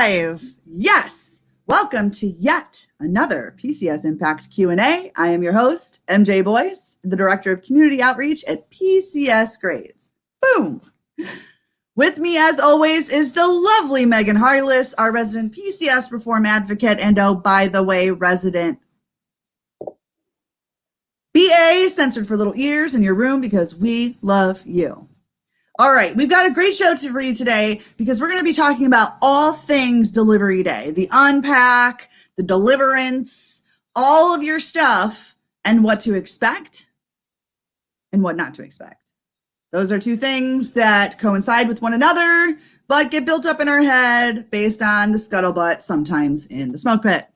live. Yes. Welcome to yet another PCS Impact Q&A. I am your host, MJ Boyce, the Director of Community Outreach at PCS Grades. Boom. With me, as always, is the lovely Megan Harless, our resident PCS reform advocate, and oh, by the way, resident BA, censored for little ears in your room because we love you. All right, we've got a great show for you today because we're going to be talking about all things delivery day, the unpack, the deliverance, all of your stuff, and what to expect and what not to expect. Those are two things that coincide with one another, but get built up in our head based on the scuttlebutt, sometimes in the smoke pit.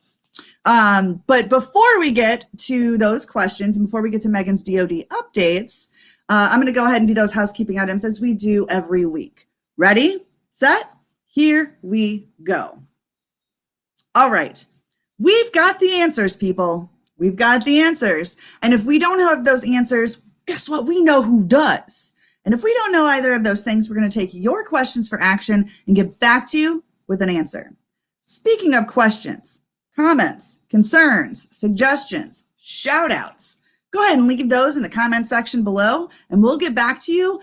But before we get to those questions and before we get to Megan's DoD updates, I'm going to go ahead and do those housekeeping items as we do every week. Ready, set, here we go. All right. We've got the answers, people. We've got the answers. And if we don't have those answers, guess what? We know who does. And if we don't know either of those things, we're going to take your questions for action and get back to you with an answer. Speaking of questions, comments, concerns, suggestions, shout outs, go ahead and leave those in the comment section below, and we'll get back to you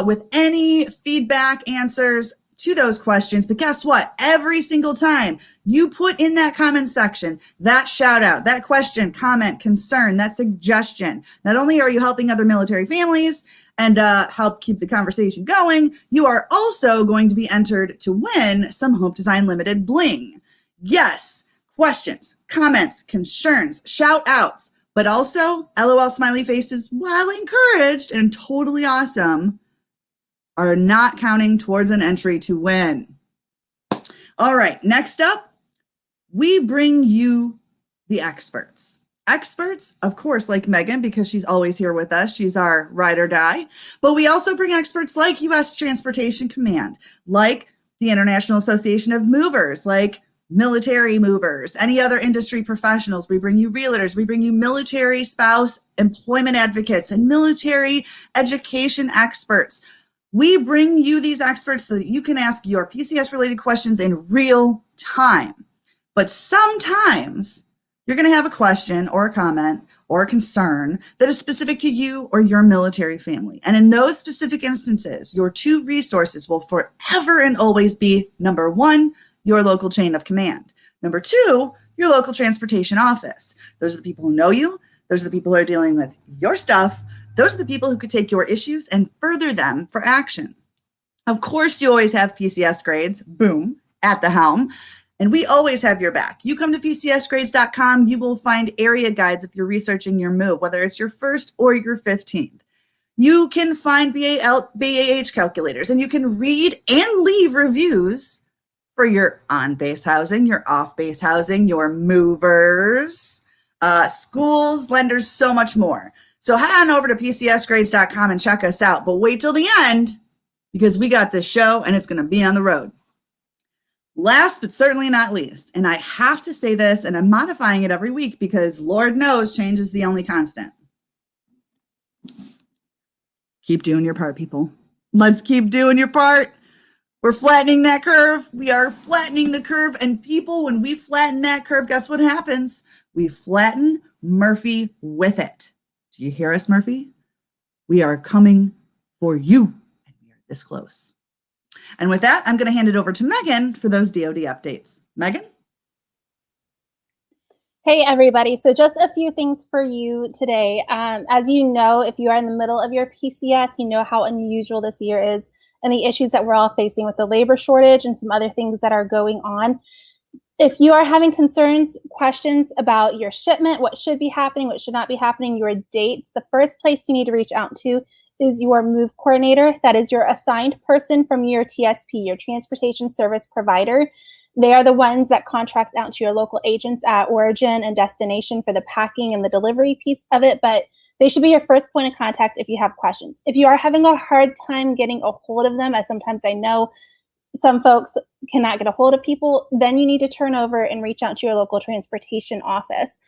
with any feedback, answers to those questions. But guess what? Every single time you put in that comment section, that shout out, that question, comment, concern, that suggestion, not only are you helping other military families and help keep the conversation going, you are also going to be entered to win some Hope Design Limited bling. Yes, questions, comments, concerns, shout outs, but also LOL smiley faces, while encouraged and totally awesome, are not counting towards an entry to win. All right, next up, we bring you the experts. Experts, of course, like Megan, because she's always here with us. She's our ride or die. But we also bring experts like U.S. Transportation Command, like the International Association of Movers, like military movers, any other industry professionals. We bring you realtors, we bring you military spouse employment advocates and military education experts. We bring you these experts so that you can ask your PCS related questions in real time. But sometimes you're going to have a question or a comment or a concern that is specific to you or your military family. And in those specific instances, your two resources will forever and always be, number one, your local chain of command. Number two, your local transportation office. Those are the people who know you. Those are the people who are dealing with your stuff. Those are the people who could take your issues and further them for action. Of course, you always have PCS Grades, boom, at the helm. And we always have your back. You come to PCSgrades.com, you will find area guides if you're researching your move, whether it's your first or your 15th. You can find BAH calculators, and you can read and leave reviews for your on-base housing, your off-base housing, your movers, schools, lenders, so much more. So head on over to PCSgrades.com and check us out. But wait till the end because we got this show and it's going to be on the road. Last but certainly not least, and I have to say this, and I'm modifying it every week because Lord knows change is the only constant. Keep doing your part, people. Let's keep doing your part. We're flattening that curve. We are flattening the curve. And people, when we flatten that curve, guess what happens? We flatten Murphy with it. Do you hear us, Murphy? We are coming for you. And we are this close. And with that, I'm going to hand it over to Megan for those DoD updates. Megan? Hey, everybody. So just a few things for you today. As you know, if you are in the middle of your PCS, you know how unusual this year is and the issues that we're all facing with the labor shortage and some other things that are going on. If you are having concerns, questions about your shipment, what should be happening, what should not be happening, your dates, the first place you need to reach out to is your move coordinator. That is your assigned person from your TSP, your transportation service provider. They are the ones that contract out to your local agents at origin and destination for the packing and the delivery piece of it, but they should be your first point of contact if you have questions. If you are having a hard time getting a hold of them, as sometimes I know some folks cannot get a hold of people, then you need to turn over and reach out to your local transportation office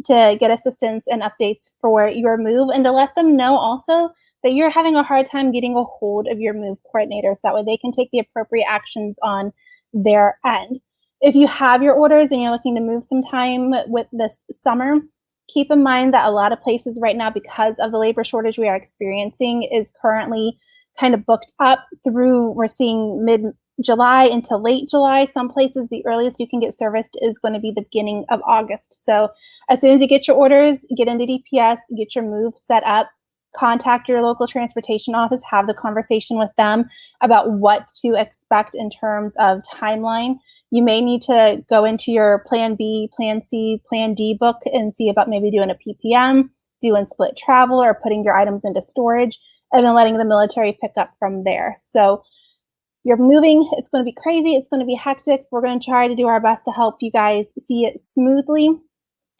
to get assistance and updates for your move, and to let them know also that you're having a hard time getting a hold of your move coordinator so that way they can take the appropriate actions on their end. If you have your orders and you're looking to move sometime with this summer, keep in mind that a lot of places right now, because of the labor shortage we are experiencing, is currently kind of booked up through, we're seeing mid-July into late July. Some places, the earliest you can get serviced is going to be the beginning of August. So as soon as you get your orders, get into DPS, get your move set up, contact your local transportation office, have the conversation with them about what to expect in terms of timeline. You may need to go into your Plan B, Plan C, Plan D book and see about maybe doing a PPM, doing split travel, or putting your items into storage, and then letting the military pick up from there. So you're moving, it's going to be crazy, it's going to be hectic. We're going to try to do our best to help you guys see it smoothly.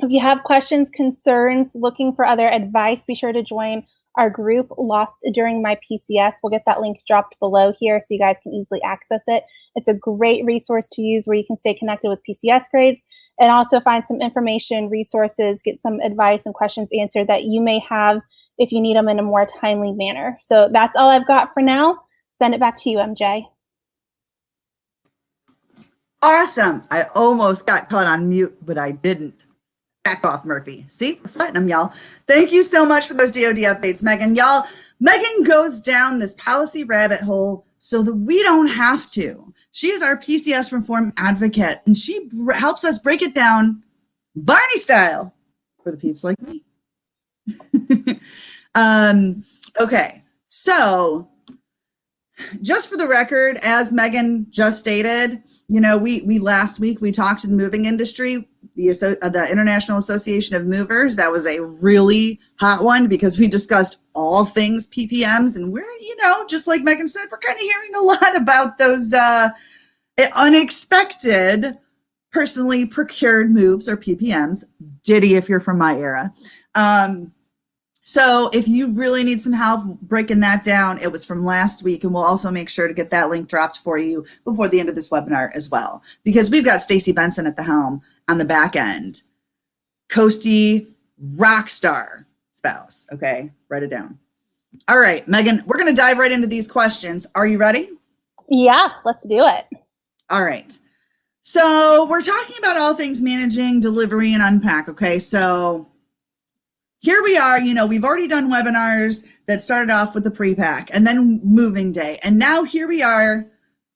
If you have questions, concerns, looking for other advice, be sure to join our group, Lost During My PCS. We'll get that link dropped below here so you guys can easily access it. It's a great resource to use where you can stay connected with PCS grades and also find some information, resources, get some advice and questions answered that you may have if you need them in a more timely manner. So that's all I've got for now. Send it back to you, MJ. Awesome. I almost got caught on mute, but I didn't. Back off, Murphy. See, we're fighting them, y'all. Thank you so much for those DoD updates, Megan. Y'all, Megan goes down this policy rabbit hole so that we don't have to. She is our PCS reform advocate, and she helps us break it down Barney style for the peeps like me. Okay, so just for the record, as Megan just stated, you know, we last week we talked to the moving industry, the International Association of Movers. That was a really hot one because we discussed all things PPMs, and we're, you know, just like Megan said, we're kind of hearing a lot about those unexpected personally procured moves, or PPMs. Diddy, if you're from my era. So if you really need some help breaking that down, it was from last week, and we'll also make sure to get that link dropped for you before the end of this webinar as well, because we've got Stacy Benson at the helm on the back end. Coasty rock star spouse. Okay, write it down. All right, Megan, we're going to dive right into these questions. Are you ready? Yeah, let's do it. All right. So we're talking about all things managing, delivery, and unpack. Okay, so here we are, you know, we've already done webinars that started off with the pre-pack and then moving day. And now here we are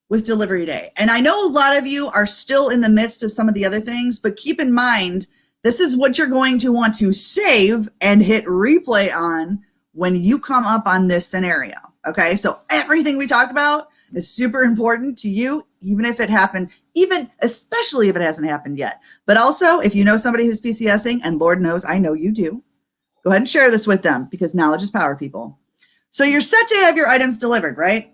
with delivery day. And I know a lot of you are still in the midst of some of the other things, but keep in mind, this is what you're going to want to save and hit replay on when you come up on this scenario. Okay, so everything we talked about is super important to you, even if it happened, especially if it hasn't happened yet. But also, if you know somebody who's PCSing, and Lord knows I know you do, go ahead and share this with them, because knowledge is power, people. So you're set to have your items delivered, right?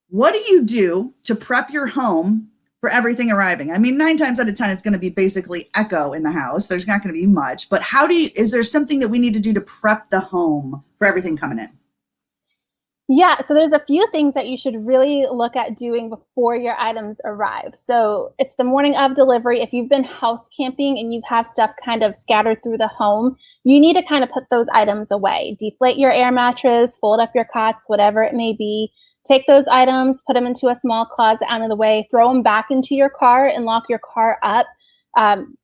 What do you do to prep your home for everything arriving? I mean, 9 times out of 10, it's going to be basically echo in the house. There's not going to be much, but is there something that we need to do to prep the home for everything coming in? Yeah, so there's a few things that you should really look at doing before your items arrive. So it's the morning of delivery. If you've been house camping and you have stuff kind of scattered through the home, you need to kind of put those items away. Deflate your air mattress, fold up your cots, whatever it may be. Take those items, put them into a small closet out of the way, throw them back into your car and lock your car up.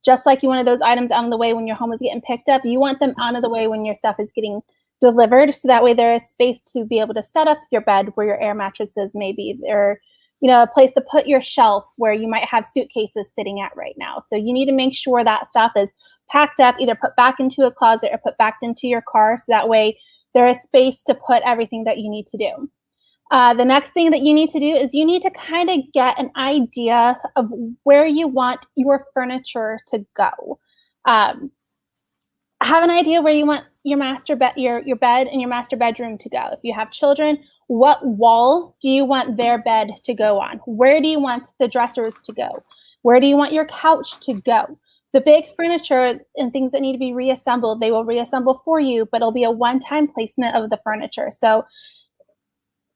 Just like you wanted those items out of the way when your home is getting picked up, you want them out of the way when your stuff is getting delivered, so that way there is space to be able to set up your bed where your air mattresses may be, or, you know, a place to put your shelf where you might have suitcases sitting at right now. So you need to make sure that stuff is packed up, either put back into a closet or put back into your car, so that way there is space to put everything that you need to do. The next thing that you need to do is you need to kind of get an idea of where you want your furniture to go. Have an idea where you want your master bed, your bed and your master bedroom to go. If you have children, what wall do you want their bed to go on? Where do you want the dressers to go? Where do you want your couch to go? The big furniture and things that need to be reassembled, they will reassemble for you, but it'll be a one-time placement of the furniture. So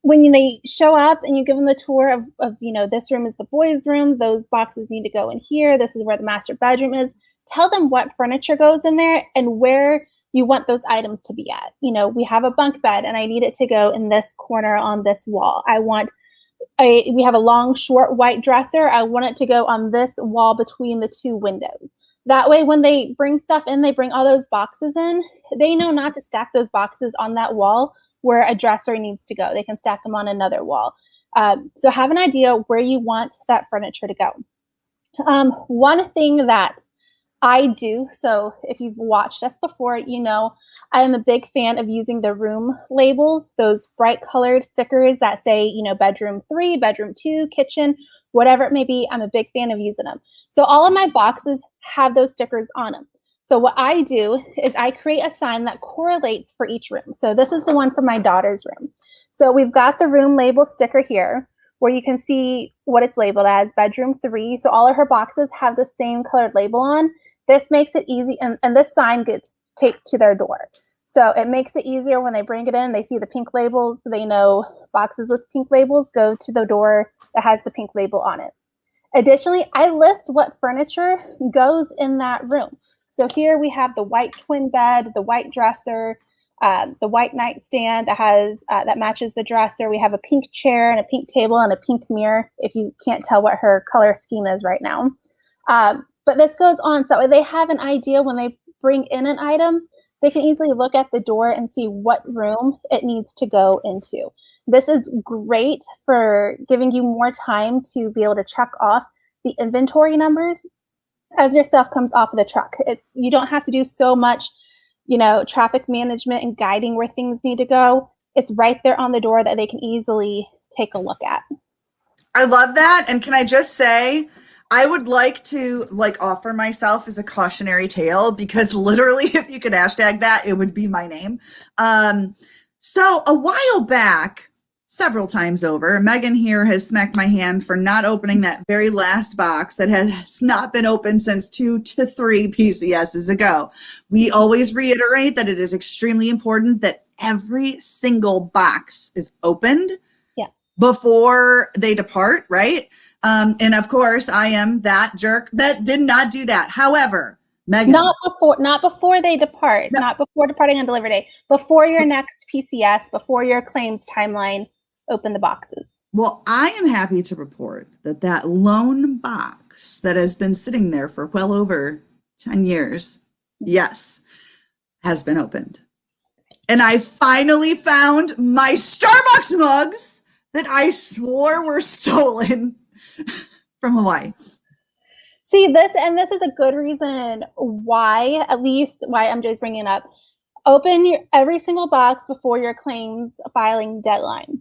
when they show up and you give them the tour of, you know, this room is the boys' room, those boxes need to go in here, this is where the master bedroom is, tell them what furniture goes in there and where you want those items to be at. You know, we have a bunk bed and I need it to go in this corner on this wall. I want we have a long, short white dresser. I want it to go on this wall between the two windows. That way, when they bring stuff in, they bring all those boxes in, they know not to stack those boxes on that wall where a dresser needs to go. They can stack them on another wall. So have an idea where you want that furniture to go. One thing that I do, so if you've watched us before, you know I am a big fan of using the room labels, those bright colored stickers that say, you know, bedroom 3, bedroom 2, kitchen, whatever it may be. I'm a big fan of using them. So all of my boxes have those stickers on them. So what I do is I create a sign that correlates for each room. So this is the one for my daughter's room. So we've got the room label sticker here where you can see what it's labeled as, bedroom 3. So all of her boxes have the same colored label on. This makes it easy, and this sign gets taped to their door. So it makes it easier when they bring it in, they see the pink labels, they know boxes with pink labels go to the door that has the pink label on it. Additionally, I list what furniture goes in that room. So here we have the white twin bed, the white dresser, the white nightstand that has that matches the dresser. We have a pink chair and a pink table and a pink mirror, if you can't tell what her color scheme is right now. But this goes on, so they have an idea when they bring in an item, they can easily look at the door and see what room it needs to go into. This is great for giving you more time to be able to check off the inventory numbers as your stuff comes off of the truck. You don't have to do so much, you know, traffic management and guiding where things need to go. It's right there on the door that they can easily take a look at. I love that. And can I just say, I would like to offer myself as a cautionary tale, because literally if you could hashtag that, it would be my name. So a while back, several times over, Megan here has smacked my hand for not opening that very last box that has not been opened since 2 to 3 PCSs ago. We always reiterate that it is extremely important that every single box is opened before they depart, right? And of course, I am that jerk that did not do that. However, Megan, not before they depart, no. Not before departing on delivery day, before your next PCS, before your claims timeline, open the boxes. Well, I am happy to report that that lone box that has been sitting there for well over 10 years, yes, has been opened. And I finally found my Starbucks mugs that I swore were stolen from Hawaii. See, this is a good reason why, at least why MJ's bringing it up. Open every single box before your claims filing deadline.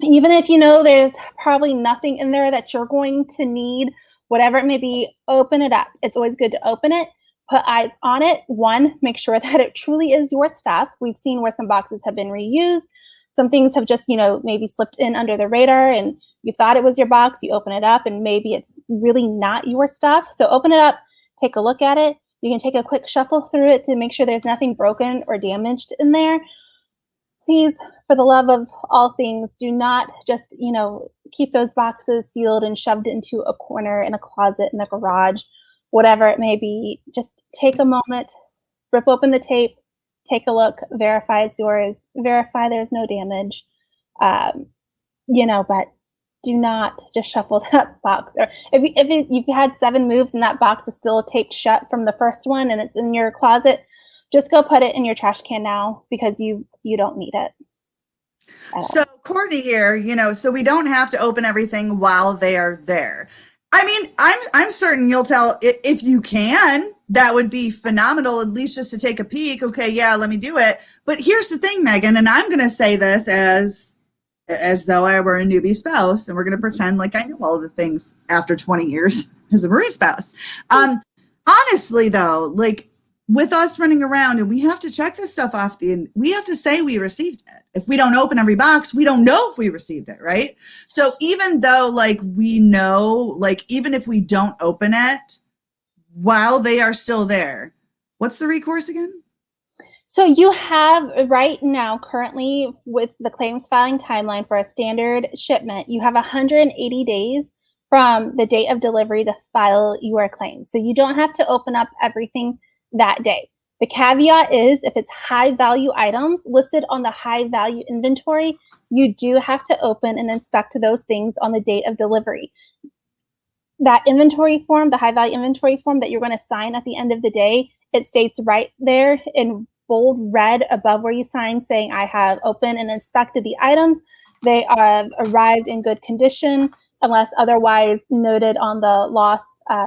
Even if you know there's probably nothing in there that you're going to need, whatever it may be, open it up. It's always good to open it, put eyes on it. One, make sure that it truly is your stuff. We've seen where some boxes have been reused. Some things have just, you know, maybe slipped in under the radar and you thought it was your box, you open it up and maybe it's really not your stuff. So open it up, take a look at it. You can take a quick shuffle through it to make sure there's nothing broken or damaged in there. Please, for the love of all things, do not just, you know, keep those boxes sealed and shoved into a corner in a closet in a garage, whatever it may be. Just take a moment, rip open the tape, take a look, verify it's yours, verify there's no damage, you know, but do not just shuffle that box. Or if you've had 7 moves and that box is still taped shut from the first one and it's in your closet, just go put it in your trash can now because you don't need it. So Courtney here, you know, so we don't have to open everything while they are there. I mean, I'm certain you'll tell if you can, that would be phenomenal, at least just to take a peek. Okay, yeah, let me do it. But here's the thing, Megan, and I'm going to say this as though I were a newbie spouse, and we're going to pretend like I know all of the things after 20 years as a Marine spouse. Honestly, though, like with us running around and we have to check this stuff off we have to say we received it. If we don't open every box, we don't know if we received it, right? So even though like we know, like even if we don't open it while they are still there, what's the recourse again? So you have right now currently with the claims filing timeline for a standard shipment, you have 180 days from the date of delivery to file your claim. So you don't have to open up everything that day. The caveat is if it's high value items listed on the high value inventory, you do have to open and inspect those things on the date of delivery. That inventory form, the high value inventory form that you're going to sign at the end of the day, it states right there in bold red above where you sign saying, I have opened and inspected the items. They have arrived in good condition unless otherwise noted on the loss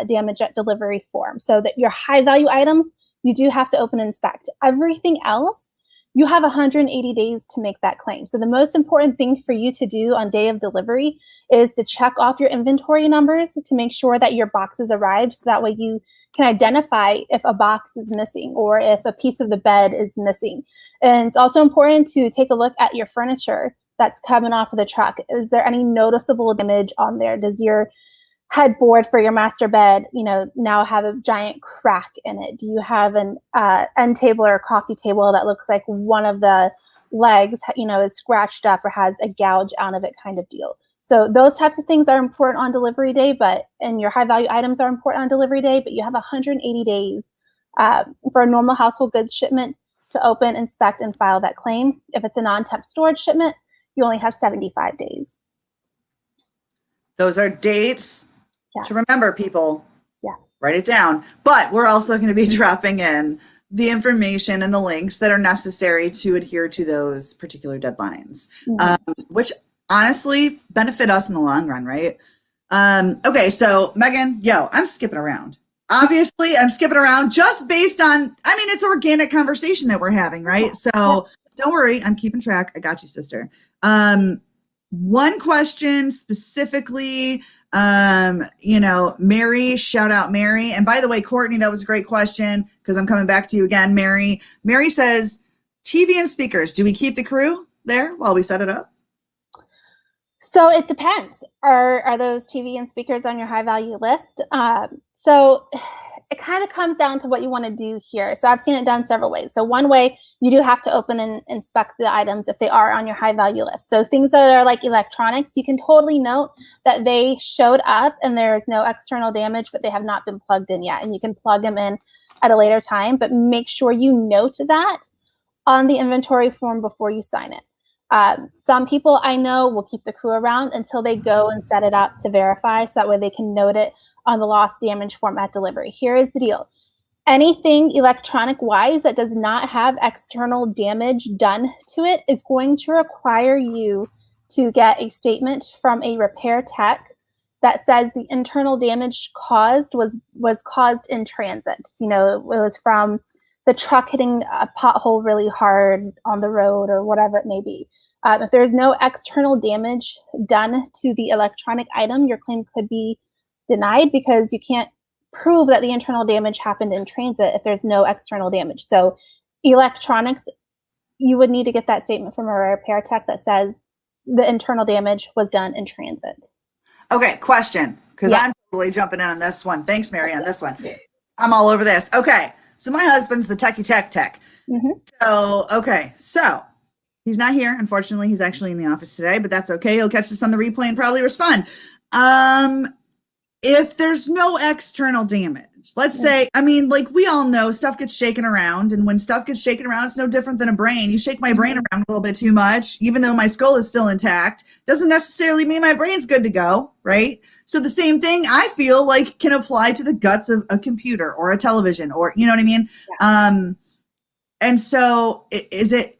damage at delivery form. So that your high value items, you do have to open and inspect. Everything else, you have 180 days to make that claim. So the most important thing for you to do on day of delivery is to check off your inventory numbers to make sure that your boxes arrived. So that way you can identify if a box is missing or if a piece of the bed is missing. And it's also important to take a look at your furniture that's coming off of the truck. Is there any noticeable damage on there? Does your headboard for your master bed, now have a giant crack in it? Do you have an end table or a coffee table that looks like one of the legs, is scratched up or has a gouge out of it kind of deal? So those types of things are important on delivery day, and your high value items are important on delivery day, but you have 180 days for a normal household goods shipment to open, inspect, and file that claim. If it's a non-temp storage shipment, you only have 75 days. Those are dates to remember, people. Yeah. Write it down. But we're also going to be dropping in the information and the links that are necessary to adhere to those particular deadlines, which honestly benefit us in the long run, right? Okay, so Megan, I'm skipping around. Obviously, I'm skipping around just based on, it's organic conversation that we're having, right? So don't worry, I'm keeping track. I got you, sister. One question specifically, Mary, shout out Mary. And by the way, Courtney, that was a great question because I'm coming back to you again, Mary. Mary says, TV and speakers, do we keep the crew there while we set it up? So it depends. Are those TV and speakers on your high value list? So it kind of comes down to what you want to do here. So I've seen it done several ways. So one way, you do have to open and inspect the items if they are on your high value list. So things that are like electronics, you can totally note that they showed up and there's no external damage, but they have not been plugged in yet. And you can plug them in at a later time, but make sure you note that on the inventory form before you sign it. Some people I know will keep the crew around until they go and set it up to verify, so that way they can note it on the loss damage form at delivery. Here is the deal. Anything electronic wise that does not have external damage done to it is going to require you to get a statement from a repair tech that says the internal damage caused was caused in transit. It was from the truck hitting a pothole really hard on the road or whatever it may be. If there's no external damage done to the electronic item, your claim could be denied because you can't prove that the internal damage happened in transit if there's no external damage. So electronics, you would need to get that statement from a repair tech that says the internal damage was done in transit. Okay, question, because I'm totally jumping in on this one. Thanks, Mary, on this one. I'm all over this. Okay, so my husband's the techie tech. So he's not here. Unfortunately, he's actually in the office today, but that's okay. He'll catch this on the replay and probably respond. If there's no external damage, let's say, we all know stuff gets shaken around, and when stuff gets shaken around, it's no different than a brain. You shake my brain around a little bit too much, even though my skull is still intact, doesn't necessarily mean my brain's good to go, right? So the same thing I feel like can apply to the guts of a computer or a television, or, you know what I mean? Yeah. And so is it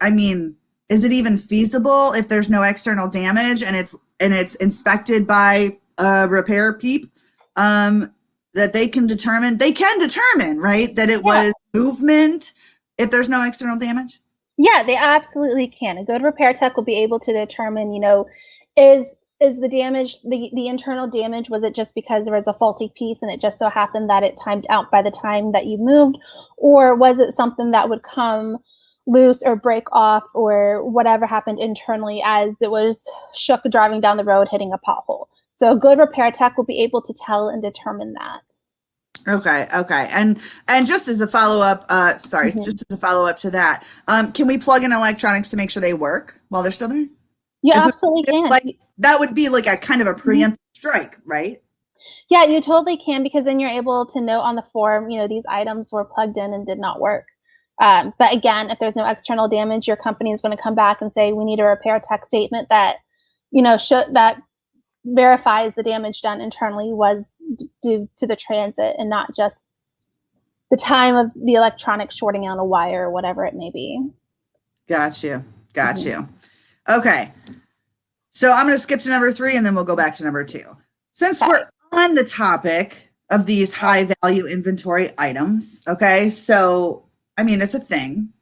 even feasible if there's no external damage and it's inspected by a repair peep, that they can determine, right, that it was movement if there's no external damage? Yeah, they absolutely can. A good repair tech will be able to determine, is the damage, the internal damage, was it just because there was a faulty piece and it just so happened that it timed out by the time that you moved? Or was it something that would come loose or break off or whatever happened internally as it was shook driving down the road hitting a pothole? So a good repair tech will be able to tell and determine that. Okay. And just as a follow-up, just as a follow-up to that, can we plug in electronics to make sure they work while they're still there? You absolutely can. That would be like a kind of a preemptive strike, right? Yeah, you totally can, because then you're able to note on the form, these items were plugged in and did not work. But again, if there's no external damage, your company is going to come back and say, we need a repair tech statement that, that verifies the damage done internally was due to the transit and not just the time of the electronics shorting out a wire or whatever it may be. Got you. Okay. So I'm going to skip to number 3 and then we'll go back to number 2. Since we're on the topic of these high value inventory items, okay, so, I mean, it's a thing.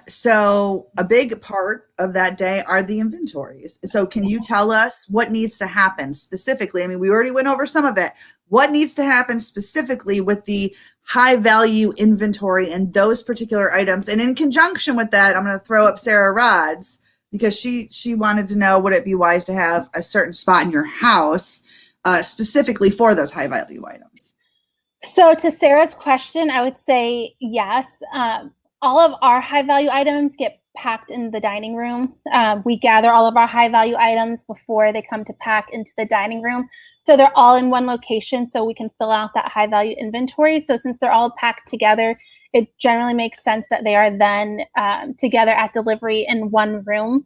So a big part of that day are the inventories. So can you tell us what needs to happen specifically? I mean, we already went over some of it. What needs to happen specifically with the high value inventory and those particular items? And in conjunction with that, I'm going to throw up Sarah Rods because she wanted to know, would it be wise to have a certain spot in your house specifically for those high value items? So to Sarah's question, I would say yes. All of our high value items get packed in the dining room. We gather all of our high value items before they come to pack into the dining room. So they're all in one location so we can fill out that high value inventory. So since they're all packed together, it generally makes sense that they are then together at delivery in one room.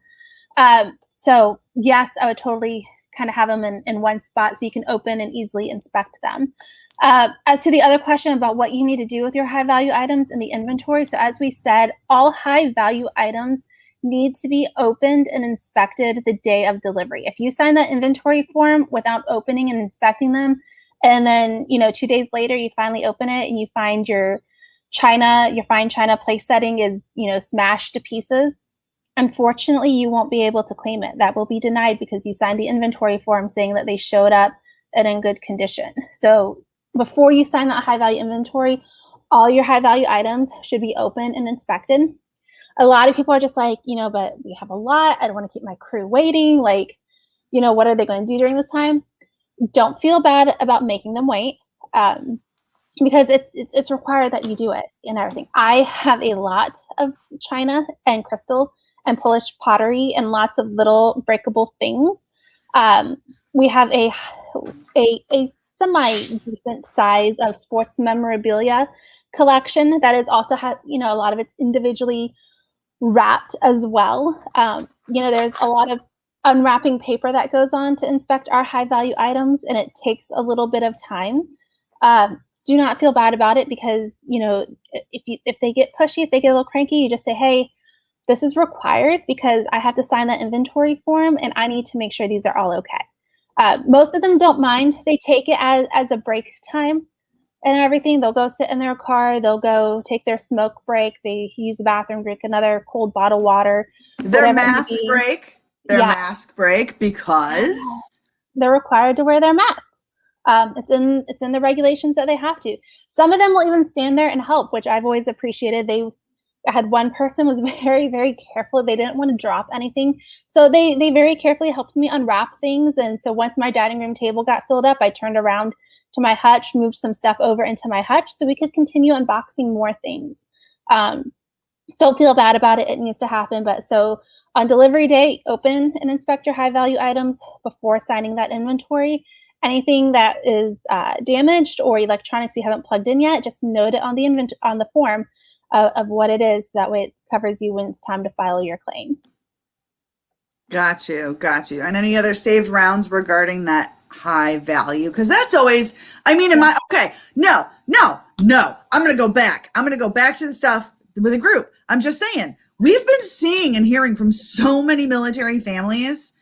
So yes, I would totally kind of have them in one spot so you can open and easily inspect them. As to the other question about what you need to do with your high value items in the inventory. So as we said, all high value items need to be opened and inspected the day of delivery. If you sign that inventory form without opening and inspecting them, and then, 2 days later, you finally open it and you find your fine china place setting is, smashed to pieces, unfortunately, you won't be able to claim it. That will be denied because you signed the inventory form saying that they showed up and in good condition. So before you sign that high value inventory, all your high value items should be open and inspected. A lot of people are just like, but we have a lot. I don't want to keep my crew waiting. Like, what are they going to do during this time? Don't feel bad about making them wait. Because it's required that you do it and everything. I have a lot of china and crystal and Polish pottery and lots of little breakable things. We have a semi-decent size of sports memorabilia collection that is also a lot of it's individually wrapped as well. There's a lot of unwrapping paper that goes on to inspect our high value items, and it takes a little bit of time. Do not feel bad about it because, if they get pushy, if they get a little cranky, you just say, hey, this is required because I have to sign that inventory form and I need to make sure these are all okay. Most of them don't mind. They take it as a break time and everything. They'll go sit in their car. They'll go take their smoke break. They use the bathroom, drink another cold bottle of water. Their mask break. Mask break because they're required to wear their masks. It's in the regulations that they have to. Some of them will even stand there and help, which I've always appreciated. I had one person was very, very careful. They didn't want to drop anything. So they very carefully helped me unwrap things. And so once my dining room table got filled up, I turned around to my hutch, moved some stuff over into my hutch so we could continue unboxing more things. Don't feel bad about it. It needs to happen. But so on delivery day, open and inspect your high value items before signing that inventory. Anything that is damaged or electronics you haven't plugged in yet, just note it on the form of what it is. That way it covers you when it's time to file your claim. Got you. And any other saved rounds regarding that high value? Because that's always, I'm going to go back. I'm going to go back to the stuff with a group. I'm just saying, we've been seeing and hearing from so many military families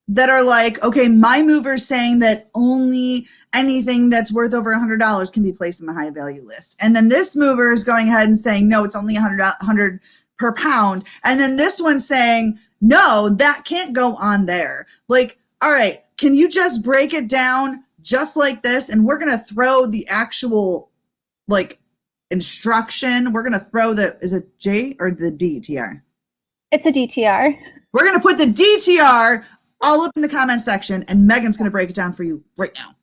that are like, okay, my mover's saying that only anything that's worth over $100 can be placed in the high value list. And then this mover is going ahead and saying, no, it's only $100 per pound. And then this one's saying, no, that can't go on there. Like, all right, can you just break it down just like this? And we're going to throw the actual instruction. We're going to throw is it J or the DTR? It's a DTR. We're going to put the DTR all up in the comment section, and Megan's going to break it down for you right now.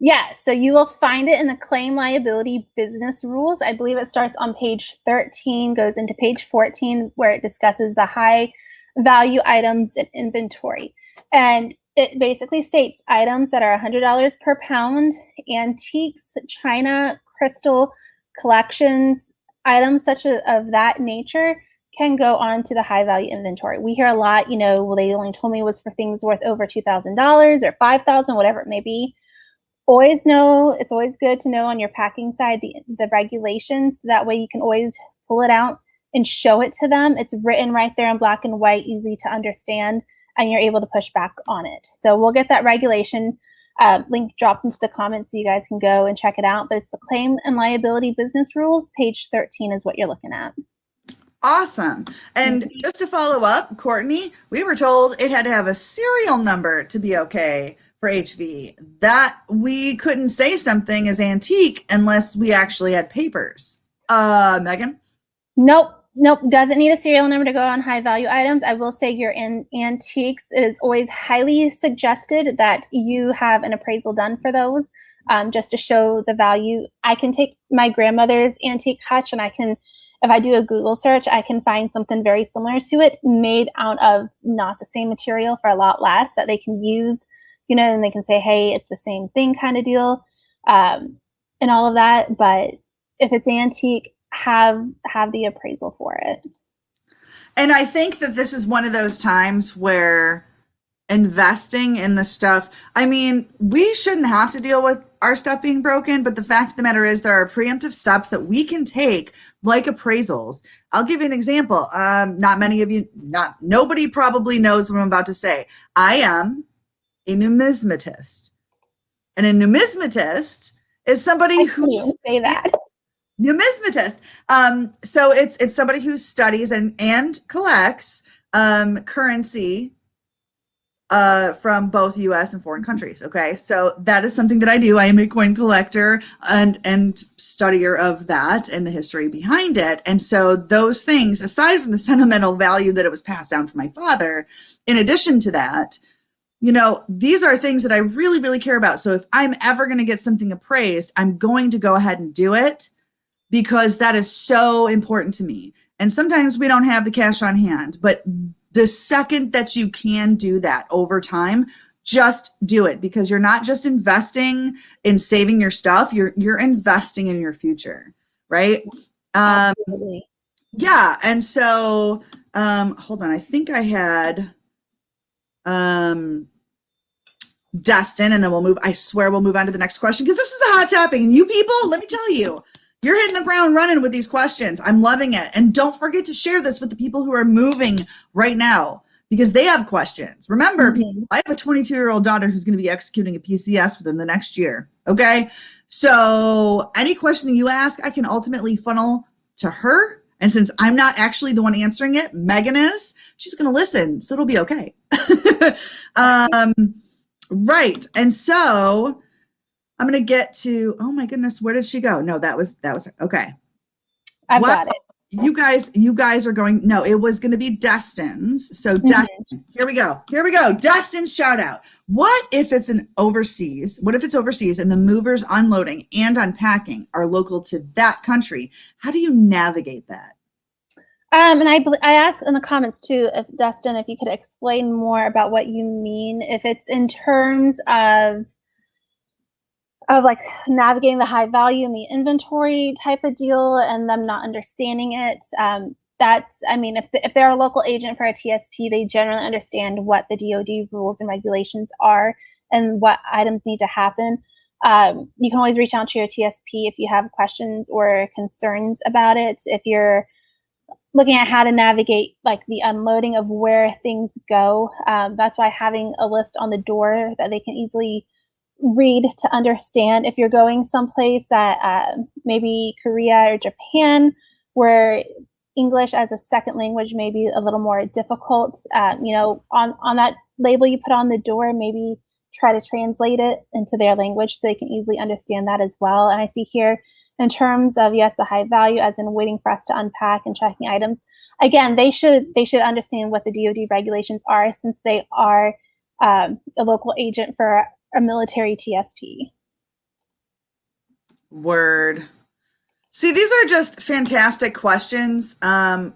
Yeah, so you will find it in the claim liability business rules. I believe it starts on page 13, goes into page 14, where it discusses the high value items in inventory. And it basically states items that are $100 per pound, antiques, china, crystal, collections, items such of that nature can go on to the high value inventory. We hear a lot, well, they only told me it was for things worth over $2,000 or $5,000, whatever it may be. Always know, it's always good to know on your packing side the regulations. That way you can always pull it out and show it to them. It's written right there in black and white, easy to understand, and you're able to push back on it. So we'll get that regulation link dropped into the comments so you guys can go and check it out. But it's the Claim and Liability Business Rules, page 13 is what you're looking at. Awesome. And just to follow up, Courtney, we were told it had to have a serial number to be okay for HV. That we couldn't say something is antique unless we actually had papers. Megan? Nope. Doesn't need a serial number to go on high value items. I will say you're in antiques. It is always highly suggested that you have an appraisal done for those, just to show the value. I can take my grandmother's antique hutch and if I do a Google search, I can find something very similar to it made out of not the same material for a lot less that they can use, and they can say, hey, it's the same thing kind of deal, and all of that. But if it's antique, have the appraisal for it. And I think that this is one of those times where investing in the stuff, I mean, we shouldn't have to deal with our stuff being broken, but the fact of the matter is there are preemptive steps that we can take, like appraisals. I'll give you an example. Nobody probably knows what I'm about to say. I am a numismatist. And a numismatist is somebody who say that. Numismatist. So it's somebody who studies and collects currency from both U.S. and foreign countries. Okay, so that is something that I do. I am a coin collector and studier of that and the history behind it. And so those things, aside from the sentimental value that it was passed down from my father, in addition to that, these are things that I really, really care about. So if I'm ever going to get something appraised, I'm going to go ahead and do it, because that is so important to me. And sometimes we don't have the cash on hand, but the second that you can do that over time, just do it, because you're not just investing in saving your stuff, you're investing in your future, right? Absolutely. Yeah. And so, hold on, I think I had Dustin, and then we'll move on to the next question, because this is a hot topic. And you people, let me tell you, you're hitting the ground running with these questions. I'm loving it. And don't forget to share this with the people who are moving right now, because they have questions. Remember, I have a 22-year-old daughter who's going to be executing a PCS within the next year. Okay. So any question that you ask, I can ultimately funnel to her. And since I'm not actually the one answering it, Megan is, she's going to listen. So it'll be okay. Right. And so I'm going to get to, oh my goodness, where did she go? No, that was okay. I've got it. You guys are going, no, it was going to be Destin's. So Destin, here we go. Destin's shout out. What if it's overseas and the movers unloading and unpacking are local to that country? How do you navigate that? And I asked in the comments too, if Dustin, if you could explain more about what you mean, if it's in terms of like navigating the high value in the inventory type of deal and them not understanding it. If they're a local agent for a TSP, they generally understand what the DoD rules and regulations are and what items need to happen. You can always reach out to your TSP if you have questions or concerns about it. If you're looking at how to navigate like the unloading of where things go, that's why having a list on the door that they can easily read to understand. If you're going someplace that maybe Korea or Japan, where English as a second language may be a little more difficult, on that label you put on the door, maybe try to translate it into their language so they can easily understand that as well. And I see here in terms of, yes, the high value as in waiting for us to unpack and checking items. Again, they should understand what the DoD regulations are, since they are a local agent for a military TSP. Word. See, these are just fantastic questions. I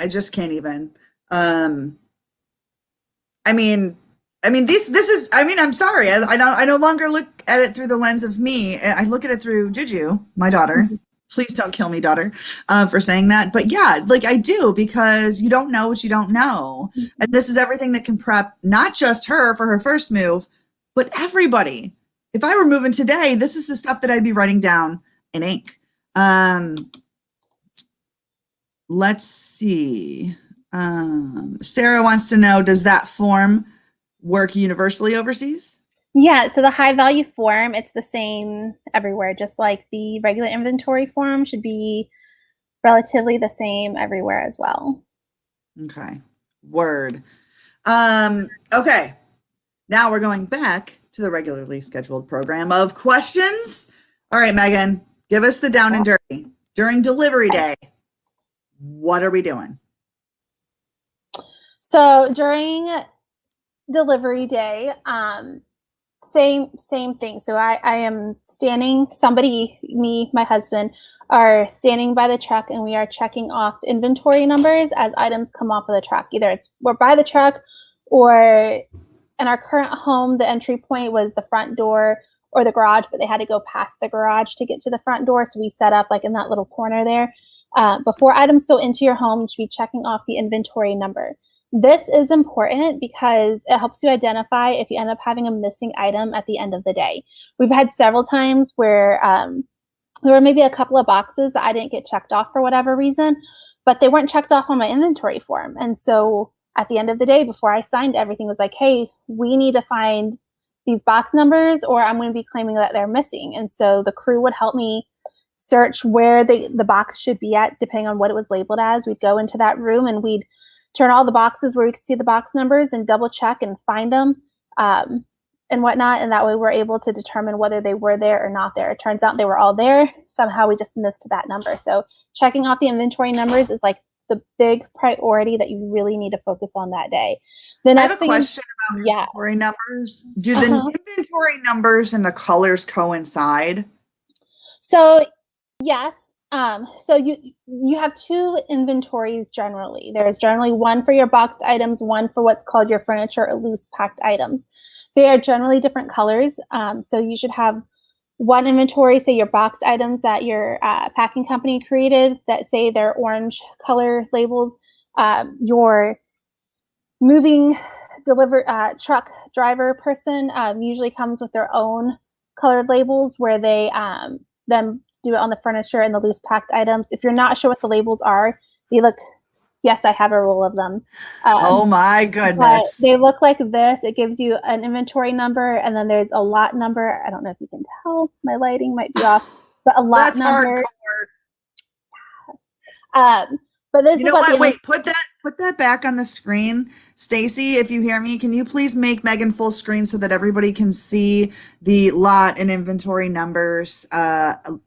just can't even. I'm sorry. I no longer look at it through the lens of me. I look at it through Juju, my daughter, Please don't kill me, daughter, for saying that. But yeah, like I do, because you don't know what you don't know. And this is everything that can prep not just her for her first move, but everybody. If I were moving today, this is the stuff that I'd be writing down in ink. Let's see. Sarah wants to know, does that form work universally overseas? Yeah, so the high value form, it's the same everywhere, just like the regular inventory form should be relatively the same everywhere as well. Okay. Word. Okay. Now we're going back to the regularly scheduled program of questions. All right, Megan, give us the down and dirty. During delivery day, what are we doing? So during delivery day, same thing. So I am standing, me, my husband are standing by the truck, and we are checking off inventory numbers as items come off of the truck. Either we're by the truck, or in our current home, the entry point was the front door or the garage, but they had to go past the garage to get to the front door. So we set up like in that little corner there. Before items go into your home, you should be checking off the inventory number. This is important because it helps you identify if you end up having a missing item at the end of the day. We've had several times where there were maybe a couple of boxes that I didn't get checked off for whatever reason, but they weren't checked off on my inventory form. And so at the end of the day, before I signed, everything was like, hey, we need to find these box numbers, or I'm going to be claiming that they're missing. And so the crew would help me search where the box should be at, depending on what it was labeled as. We'd go into that room and we'd turn all the boxes where we could see the box numbers and double check and find them and whatnot. And that way we're able to determine whether they were there or not there. It turns out they were all there. Somehow we just missed that number. So checking off the inventory numbers is like the big priority that you really need to focus on that day. The next I have a question about inventory numbers. Do the inventory numbers and the colors coincide? So yes. So you have two inventories generally. There's generally one for your boxed items, one for what's called your furniture or loose packed items. They are generally different colors. So you should have one inventory, say your boxed items that your packing company created that say they're orange color labels. Your moving truck driver person usually comes with their own colored labels where they then do it on the furniture and the loose packed items. If you're not sure what the labels are, they look, yes, I have a roll of them. Oh my goodness. They look like this. It gives you an inventory number, and then there's a lot number. I don't know if you can tell, my lighting might be off, but a lot That's number. Hardcore. But this you know what? Wait, put that back on the screen. Stacy, if you hear me, can you please make Megan full screen so that everybody can see the lot and inventory numbers?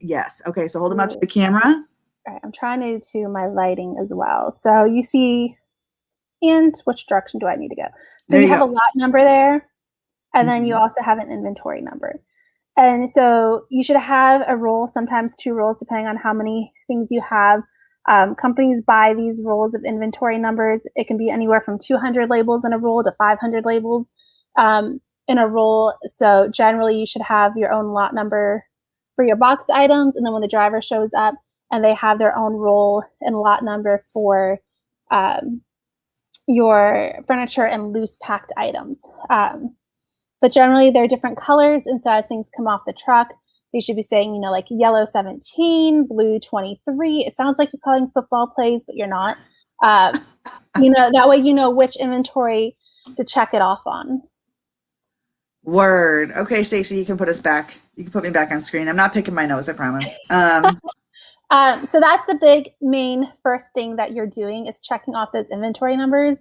Yes. Okay, so hold them up to the camera. All right, I'm trying to do my lighting as well. So you see, and which direction do I need to go? So you have a lot number there, and then you also have an inventory number. And so you should have a roll, sometimes two rolls, depending on how many things you have. Companies buy these rolls of inventory numbers. It can be anywhere from 200 labels in a roll to 500 labels in a roll. So generally you should have your own lot number for your boxed items. And then when the driver shows up and they have their own roll and lot number for your furniture and loose packed items. But generally they're different colors. And so as things come off the truck, they should be saying, you know, like yellow 17, blue 23. It sounds like you're calling football plays, but you're not. You know, that way you know which inventory to check it off on. Word. Okay, Stacey, you can put us back. You can put me back on screen. I'm not picking my nose, I promise. So that's the big main first thing that you're doing is checking off those inventory numbers.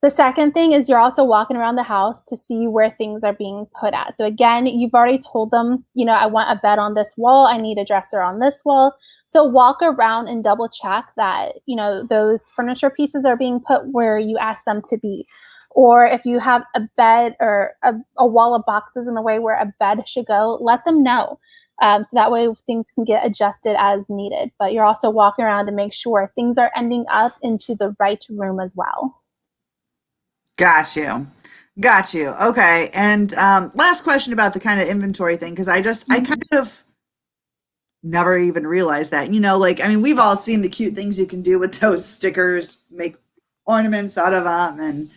The second thing is you're also walking around the house to see where things are being put at. So again, you've already told them, you know, I want a bed on this wall. I need a dresser on this wall. So walk around and double check that, you know, those furniture pieces are being put where you ask them to be. Or if you have a bed or a wall of boxes in the way where a bed should go, let them know. So that way things can get adjusted as needed. But you're also walking around to make sure things are ending up into the right room as well. Got you. Okay. And last question about the kind of inventory thing, because I kind of never even realized that. Like, I mean, we've all seen the cute things you can do with those stickers, make ornaments out of them. And,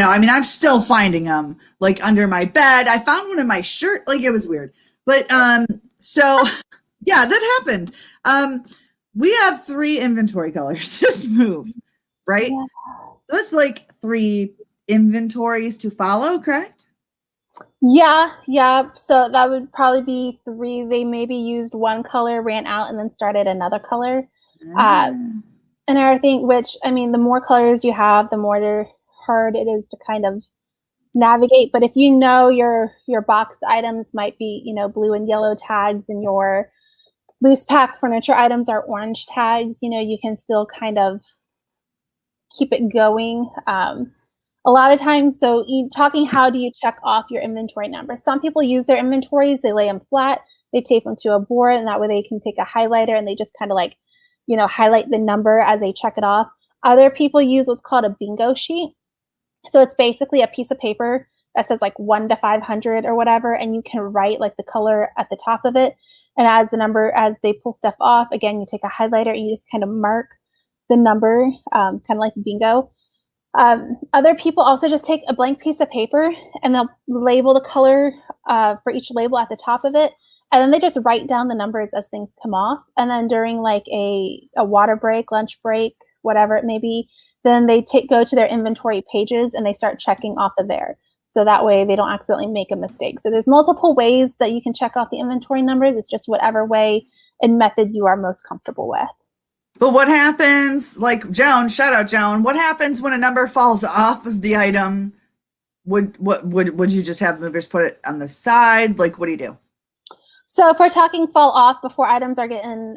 I mean, I'm still finding them like under my bed. I found one in my shirt. Like, it was weird. But, so yeah, that happened. We have 3 inventory colors this move, right? Yeah. So that's like 3 inventories to follow, correct? Yeah. So that would probably be 3. They maybe used one color, ran out, and then started another color. Another thing, which, I mean, the more colors you have, the more hard it is to kind of navigate. But if you know your box items might be, blue and yellow tags, and your loose pack furniture items are orange tags, you can still kind of keep it going. A lot of times, so talking, how do you check off your inventory number? Some people use their inventories, they lay them flat, they tape them to a board, and that way they can take a highlighter and they just kind of like, highlight the number as they check it off. Other people use what's called a bingo sheet. So it's basically a piece of paper that says like 1 to 500 or whatever, and you can write like the color at the top of it. And as they pull stuff off, again, you take a highlighter and you just kind of mark the number, kind of like bingo. Other people also just take a blank piece of paper and they'll label the color for each label at the top of it. And then they just write down the numbers as things come off. And then during like a water break, lunch break, whatever it may be, then they go to their inventory pages and they start checking off of there. So that way they don't accidentally make a mistake. So there's multiple ways that you can check off the inventory numbers. It's just whatever way and method you are most comfortable with. But what happens, like Joan, shout out Joan, what happens when a number falls off of the item? Would you just have movers put it on the side? Like, what do you do? So if we're talking fall off before items are getting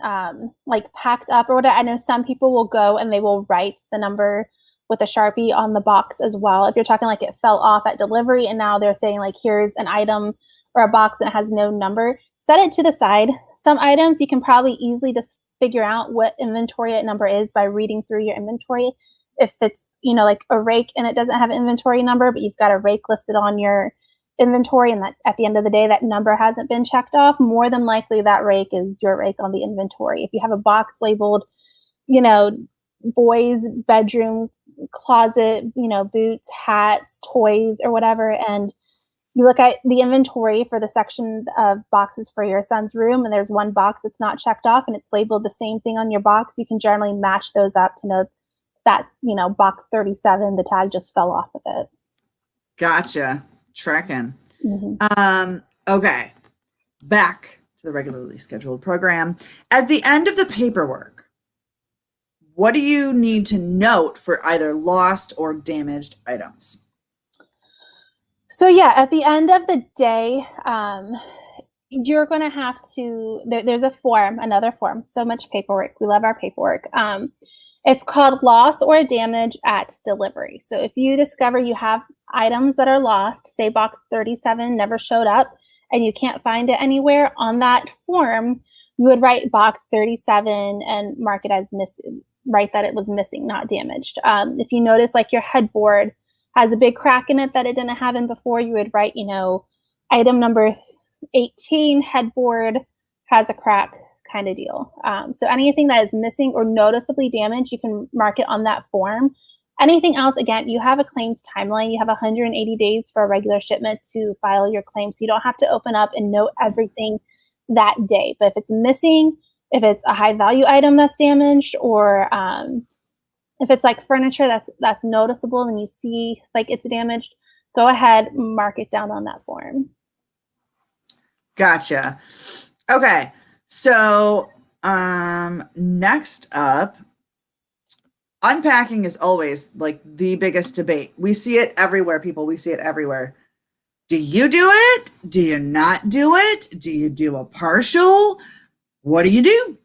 like packed up or whatever, I know some people will go and they will write the number with a Sharpie on the box as well. If you're talking like it fell off at delivery and now they're saying like, here's an item or a box that has no number, set it to the side. Some items you can probably easily just figure out what inventory number is by reading through your inventory. If it's, like a rake and it doesn't have an inventory number, but you've got a rake listed on your inventory and that at the end of the day, that number hasn't been checked off, more than likely that rake is your rake on the inventory. If you have a box labeled, boys bedroom closet, boots, hats, toys, or whatever, and you look at the inventory for the section of boxes for your son's room, and there's one box that's not checked off and it's labeled the same thing on your box, you can generally match those up to know that's, box 37, the tag just fell off of it. Gotcha. Tracking. Mm-hmm. Okay. Back to the regularly scheduled program. At the end of the paperwork, what do you need to note for either lost or damaged items? So yeah, at the end of the day, you're going to have to, there's a form, another form, so much paperwork. We love our paperwork. It's called loss or damage at delivery. So if you discover you have items that are lost, say box 37 never showed up and you can't find it anywhere, on that form, you would write box 37 and mark it as missing, write that it was missing, not damaged. If you notice like your headboard has a big crack in it that it didn't have in before, you would write, item number 18, headboard has a crack, kind of deal. So anything that is missing or noticeably damaged, you can mark it on that form. Anything else, again, you have a claims timeline. You have 180 days for a regular shipment to file your claim. So you don't have to open up and note everything that day. But if it's missing, if it's a high value item that's damaged, or if it's like furniture that's noticeable and you see like it's damaged, go ahead, mark it down on that form. Gotcha. Okay. So next up, unpacking is always like the biggest debate. We see it everywhere, people. We see it everywhere. Do you do it? Do you not do it? Do you do a partial? What do you do?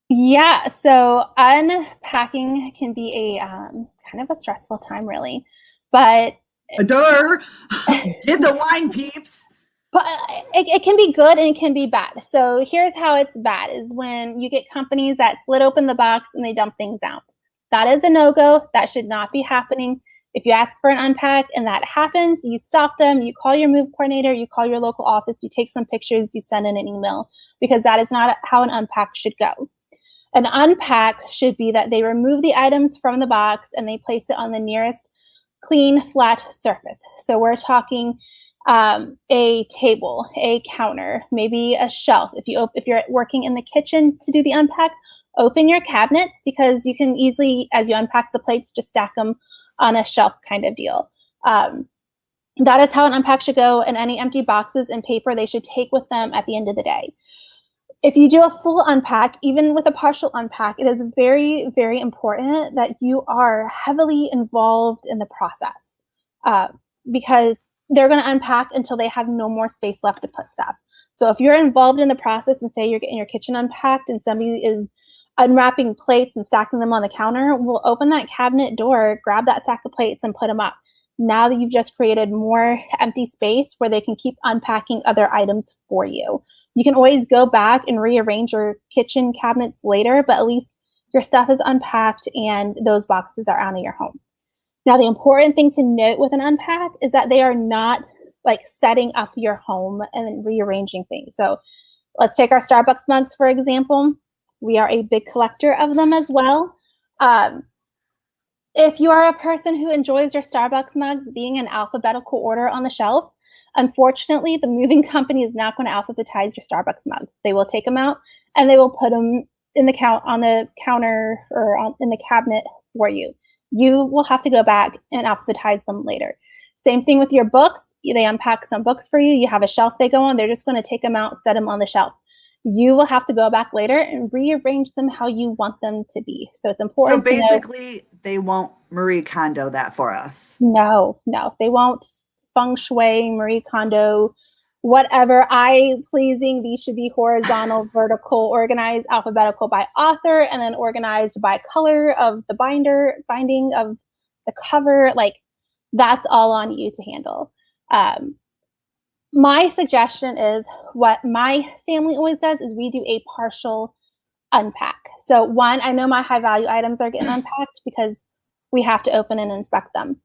Yeah, so unpacking can be a kind of a stressful time, really. But Did the wine, peeps. But it can be good and it can be bad. So here's how it's bad is when you get companies that split open the box and they dump things out. That is a no-go. That should not be happening. If you ask for an unpack and that happens, you stop them, you call your move coordinator, you call your local office, you take some pictures, you send in an email, because that is not how an unpack should go. An unpack should be that they remove the items from the box and they place it on the nearest clean, flat surface. So we're talking a table, a counter, maybe a shelf. If you're working in the kitchen to do the unpack, open your cabinets, because you can easily, as you unpack the plates, just stack them on a shelf kind of deal. That is how an unpack should go, and any empty boxes and paper they should take with them at the end of the day. If you do a full unpack, even with a partial unpack, it is very, very important that you are heavily involved in the process, because they're going to unpack until they have no more space left to put stuff. So if you're involved in the process and say you're getting your kitchen unpacked and somebody is unwrapping plates and stacking them on the counter, we'll open that cabinet door, grab that stack of plates and put them up. Now that you've just created more empty space where they can keep unpacking other items for you. You can always go back and rearrange your kitchen cabinets later, but at least your stuff is unpacked and those boxes are out of your home. Now, the important thing to note with an unpack is that they are not like setting up your home and rearranging things. So let's take our Starbucks mugs, for example. We are a big collector of them as well. If you are a person who enjoys your Starbucks mugs being in alphabetical order on the shelf, unfortunately, the moving company is not going to alphabetize your Starbucks mugs. They will take them out and they will put them in the on the counter or in the cabinet for you. You will have to go back and alphabetize them later. Same thing with your books. They unpack some books for you. You have a shelf they go on. They're just going to take them out, set them on the shelf. You will have to go back later and rearrange them how you want them to be. So it's important. So basically, they won't Marie Kondo that for us. No, they won't feng shui, Marie Kondo, whatever. Eye-pleasing. These should be horizontal, vertical, organized, alphabetical by author, and then organized by color of the binding of the cover. Like, that's all on you to handle. My suggestion is, what my family always does is we do a partial unpack. So one, I know my high value items are getting unpacked because we have to open and inspect them.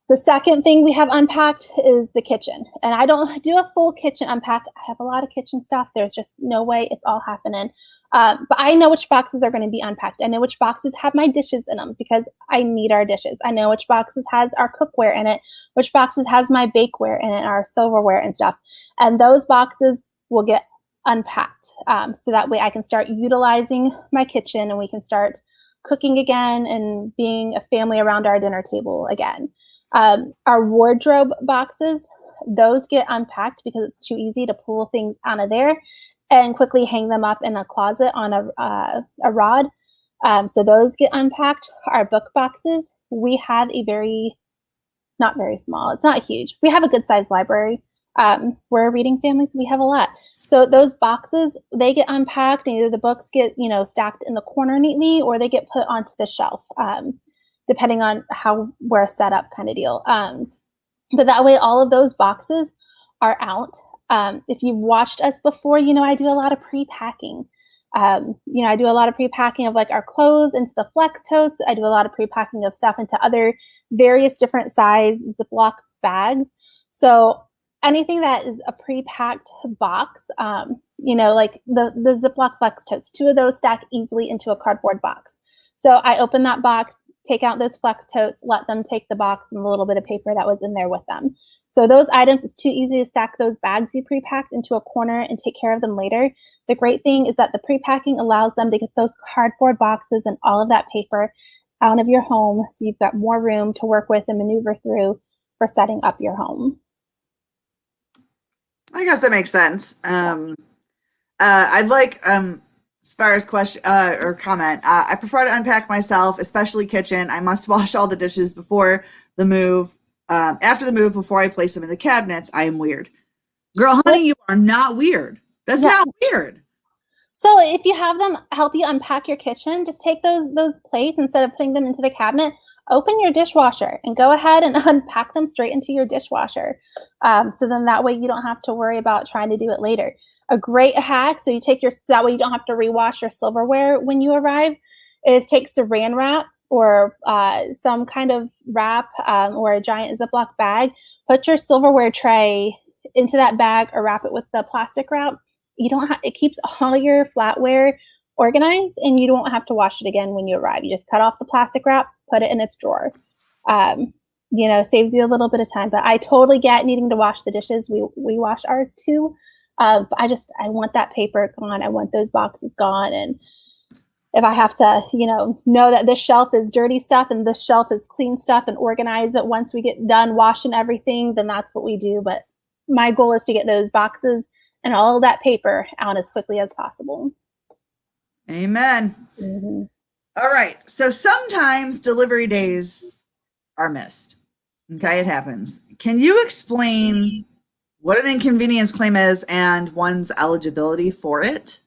The second thing we have unpacked is the kitchen. And I don't do a full kitchen unpack. I have a lot of kitchen stuff. There's just no way it's all happening. But I know which boxes are going to be unpacked. I know which boxes have my dishes in them because I need our dishes. I know which boxes has our cookware in it, which boxes has my bakeware in it, our silverware and stuff. And those boxes will get unpacked. So that way I can start utilizing my kitchen and we can start cooking again and being a family around our dinner table again. Our wardrobe boxes, those get unpacked because it's too easy to pull things out of there and quickly hang them up in a closet on a rod. So those get unpacked. Our book boxes, we have not very small. It's not huge. We have a good sized library. We're a reading family, so we have a lot. So those boxes, they get unpacked and either the books get, stacked in the corner neatly or they get put onto the shelf. Depending on how we're set up kind of deal. But that way, all of those boxes are out. If you've watched us before, I do a lot of pre-packing. I do a lot of pre-packing of like our clothes into the flex totes. I do a lot of pre-packing of stuff into other various different size Ziploc bags. So anything that is a pre-packed box, like the Ziploc flex totes, 2 of those stack easily into a cardboard box. So I open that box, take out those flex totes, let them take the box and the little bit of paper that was in there with them. So those items, it's too easy to stack those bags you pre-packed into a corner and take care of them later. The great thing is that the pre-packing allows them to get those cardboard boxes and all of that paper out of your home, so you've got more room to work with and maneuver through for setting up your home. I guess that makes sense. I'd like Spire's question or comment. I prefer to unpack myself, especially kitchen. I must wash all the dishes before the move. After the move, before I place them in the cabinets. I am weird. Girl, honey, you are not weird. That's not weird. So if you have them help you unpack your kitchen, just take those plates, instead of putting them into the cabinet, open your dishwasher and go ahead and unpack them straight into your dishwasher. So then that way you don't have to worry about trying to do it later. A great hack, that way you don't have to rewash your silverware when you arrive, is take saran wrap or some kind of wrap or a giant Ziploc bag. Put your silverware tray into that bag or wrap it with the plastic wrap. You don't have, it keeps all your flatware organized, and you don't have to wash it again when you arrive. You just cut off the plastic wrap, put it in its drawer. Saves you a little bit of time. But I totally get needing to wash the dishes. We wash ours too. But I want that paper gone. I want those boxes gone. And if I have to, know that this shelf is dirty stuff and this shelf is clean stuff and organize it once we get done washing everything, then that's what we do. But my goal is to get those boxes and all of that paper out as quickly as possible. Amen. Mm-hmm. All right. So sometimes delivery days are missed. Okay, it happens. Can you explain what an inconvenience claim is and one's eligibility for it?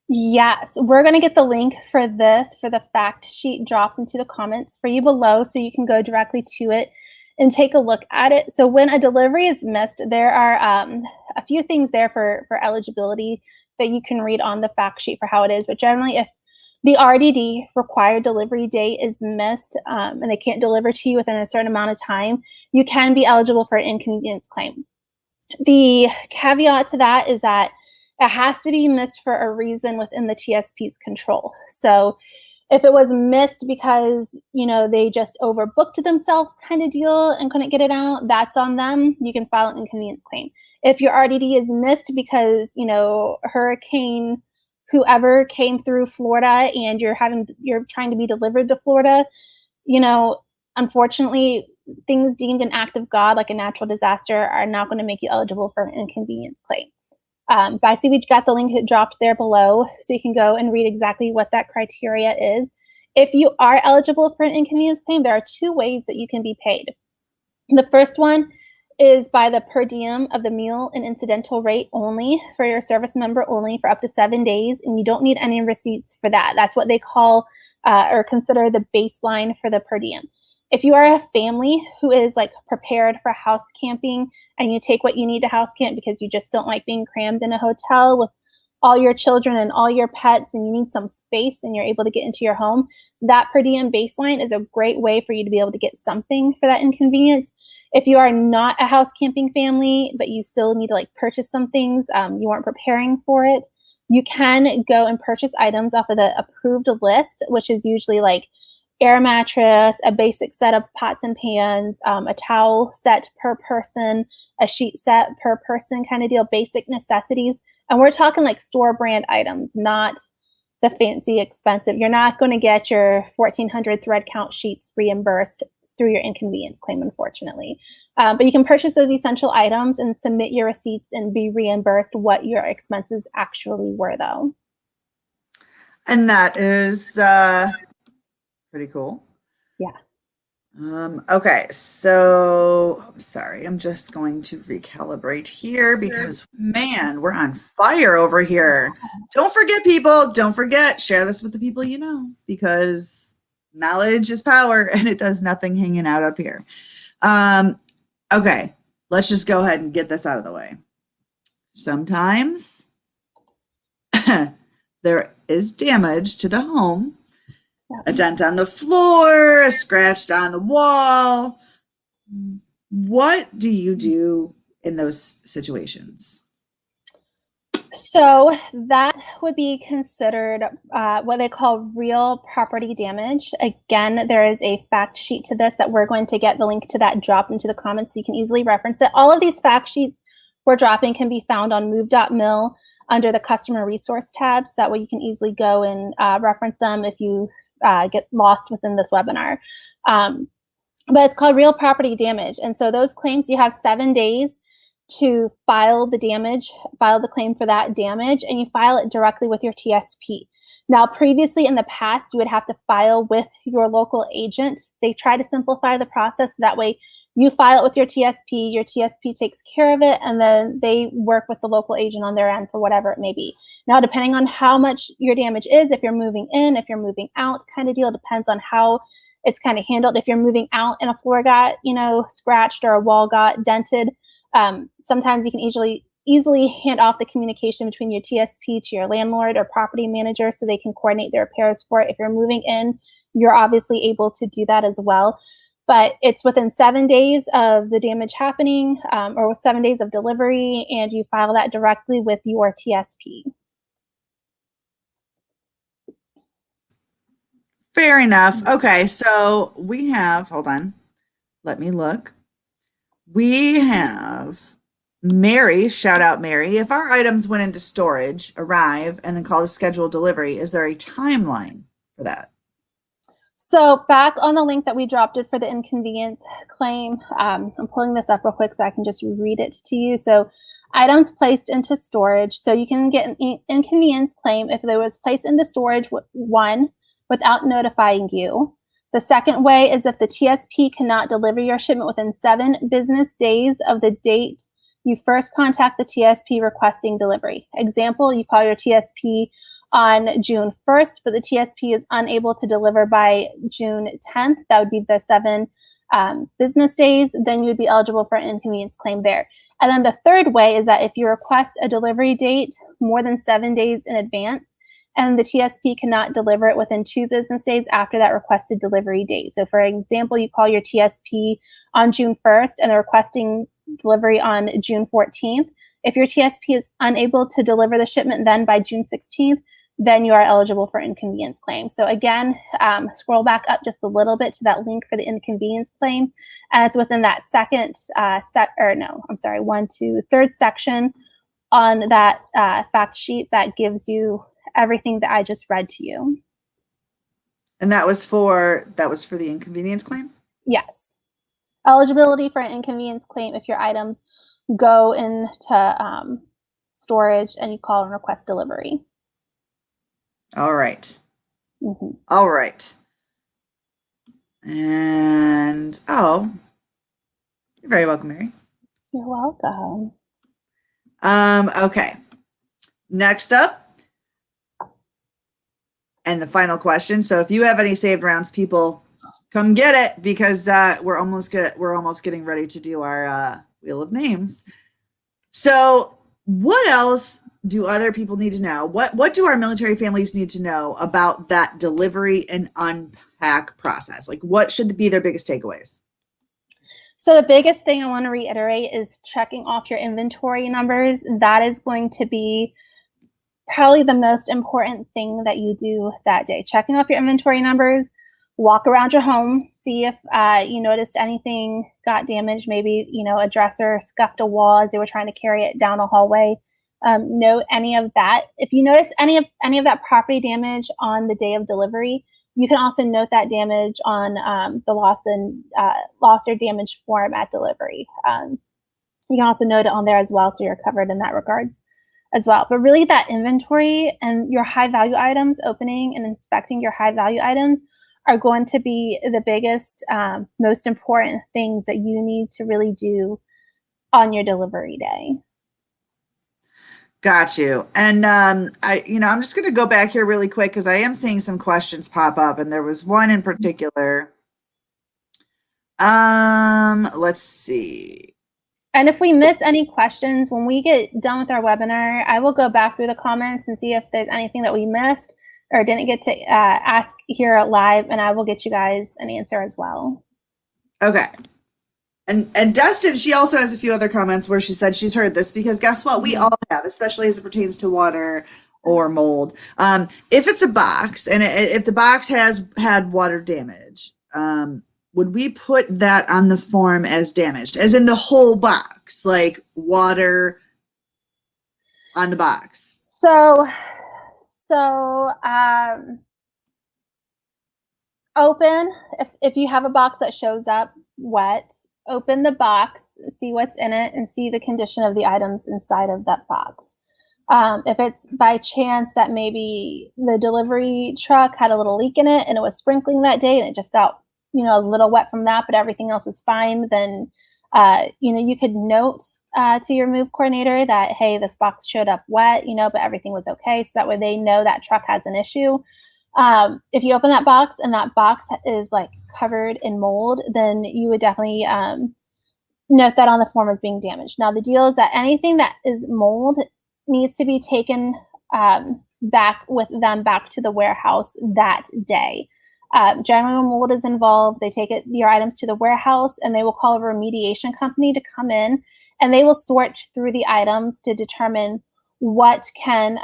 Yes, we're going to get the link for this, for the fact sheet, dropped into the comments for you below, so you can go directly to it and take a look at it. So when a delivery is missed, there are a few things there for eligibility that you can read on the fact sheet for how it is. But generally, if the RDD, required delivery date, is missed and they can't deliver to you within a certain amount of time, you can be eligible for an inconvenience claim. The caveat to that is that it has to be missed for a reason within the TSP's control. So if it was missed because, they just overbooked themselves kind of deal and couldn't get it out, that's on them. You can file an inconvenience claim. If your RDD is missed because, hurricane whoever came through Florida and you're trying to be delivered to Florida, unfortunately, things deemed an act of God, like a natural disaster, are not going to make you eligible for an inconvenience claim. But I see we got the link dropped there below, so you can go and read exactly what that criteria is. If you are eligible for an inconvenience claim, there are two ways that you can be paid. The first one is by the per diem of the meal and incidental rate only for your service member only for up to 7 days, and you don't need any receipts for that. That's what they call or consider the baseline for the per diem. If you are a family who is prepared for house camping and you take what you need to house camp because you just don't like being crammed in a hotel with all your children and all your pets and you need some space and you're able to get into your home, that per diem baseline is a great way for you to be able to get something for that inconvenience. If you are not a house camping family, but you still need to purchase some things, you aren't preparing for it, you can go and purchase items off of the approved list, which is usually air mattress, a basic set of pots and pans, a towel set per person, a sheet set per person kind of deal, basic necessities. And we're talking store brand items, not the fancy expensive. You're not going to get your 1,400 thread count sheets reimbursed through your inconvenience claim, unfortunately. But you can purchase those essential items and submit your receipts and be reimbursed what your expenses actually were, though. And that is pretty cool. Yeah. Okay, so I'm sorry, I'm just going to recalibrate here because man, we're on fire over here. Don't forget, people, don't forget, share this with the people you know, because knowledge is power and it does nothing hanging out up here. Okay, let's just go ahead and get this out of the way. Sometimes there is damage to the home. A dent on the floor, a scratch on the wall. What do you do in those situations? So that would be considered what they call real property damage. Again, there is a fact sheet to this that we're going to get the link to that dropped into the comments so you can easily reference it. All of these fact sheets we're dropping can be found on move.mil under the customer resource tab. So that way you can easily go and reference them if you get lost within this webinar. But it's called real property damage. And so those claims, you have 7 days to file the damage, file the claim for that damage, and you file it directly with your TSP. Now, previously in the past, you would have to file with your local agent. They try to simplify the process. So that way you file it with your TSP takes care of it, and then they work with the local agent on their end for whatever it may be. Now, depending on how much your damage is, if you're moving in, if you're moving out kind of deal, depends on how it's kind of handled. If you're moving out and a floor got, scratched or a wall got dented, sometimes you can easily hand off the communication between your TSP to your landlord or property manager so they can coordinate the repairs for it. If you're moving in you're obviously able to do that as well. But it's within 7 days of the damage happening, or with 7 days of delivery, and you file that directly with your TSP. Fair enough. Okay, so we have, hold on, let me look. We have Mary, shout out Mary. If our items went into storage, arrive, and then call to schedule delivery, is there a timeline for that? So back on the link that we dropped it for the inconvenience claim, I'm pulling this up real quick so I can just read it to you. So items placed into storage. So you can get an inconvenience claim if there was placed into storage, one, without notifying you. The second way is if the TSP cannot deliver your shipment within 7 business days of the date you first contact the TSP requesting delivery. Example, you call your TSP on June 1st, but the TSP is unable to deliver by June 10th. That would be the 7 business days. Then you'd be eligible for an inconvenience claim there. And then the third way is that if you request a delivery date more than 7 days in advance, and the TSP cannot deliver it within 2 business days after that requested delivery date. So for example, you call your TSP on June 1st and they're requesting delivery on June 14th. If your TSP is unable to deliver the shipment then by June 16th, then you are eligible for inconvenience claim. So again, scroll back up just a little bit to that link for the inconvenience claim. And it's within that third section on that fact sheet that gives you everything that I just read to you. And that was for the inconvenience claim? Yes. Eligibility for an inconvenience claim if your items go into storage and you call and request delivery. All right. Mm-hmm. All right. And you're very welcome, Mary. You're welcome. Okay. Next up, and the final question. So if you have any saved rounds, people, come get it, because we're almost getting ready to do our Wheel of Names. So what else do other people need to know? What do our military families need to know about that delivery and unpack process? Like, what should be their biggest takeaways? So the biggest thing I want to reiterate is checking off your inventory numbers. That is going to be probably the most important thing that you do that day. Checking off your inventory numbers, walk around your home, see if you noticed anything got damaged. Maybe, a dresser scuffed a wall as they were trying to carry it down a hallway. Note any of that. If you notice any of that property damage on the day of delivery, you can also note that damage on the loss or damage form at delivery. You can also note it on there as well, so you're covered in that regards as well. But really, that inventory and your high value items, opening and inspecting your high value items, are going to be the biggest, most important things that you need to really do on your delivery day. Got you. And I'm just going to go back here really quick because I am seeing some questions pop up, and there was one in particular. Let's see. And if we miss any questions, when we get done with our webinar, I will go back through the comments and see if there's anything that we missed or didn't get to ask here live, and I will get you guys an answer as well. Okay. And Dustin, she also has a few other comments where she said she's heard this, because guess what? We all have, especially as it pertains to water or mold. If it's a box and if the box has had water damage, would we put that on the form as damaged, as in the whole box, like water on the box? So open, if you have a box that shows up wet, open the box, see what's in it, and see the condition of the items inside of that box. If it's by chance that maybe the delivery truck had a little leak in it and it was sprinkling that day and it just got a little wet from that, but everything else is fine, then you could note to your move coordinator that, hey, this box showed up wet, but everything was okay, so that way they know that truck has an issue. If you open that box and that box is like covered in mold, then you would definitely note that on the form as being damaged. Now, the deal is that anything that is mold needs to be taken back with them back to the warehouse that day. Generally, when mold is involved, they take your items to the warehouse and they will call a remediation company to come in, and they will sort through the items to determine what can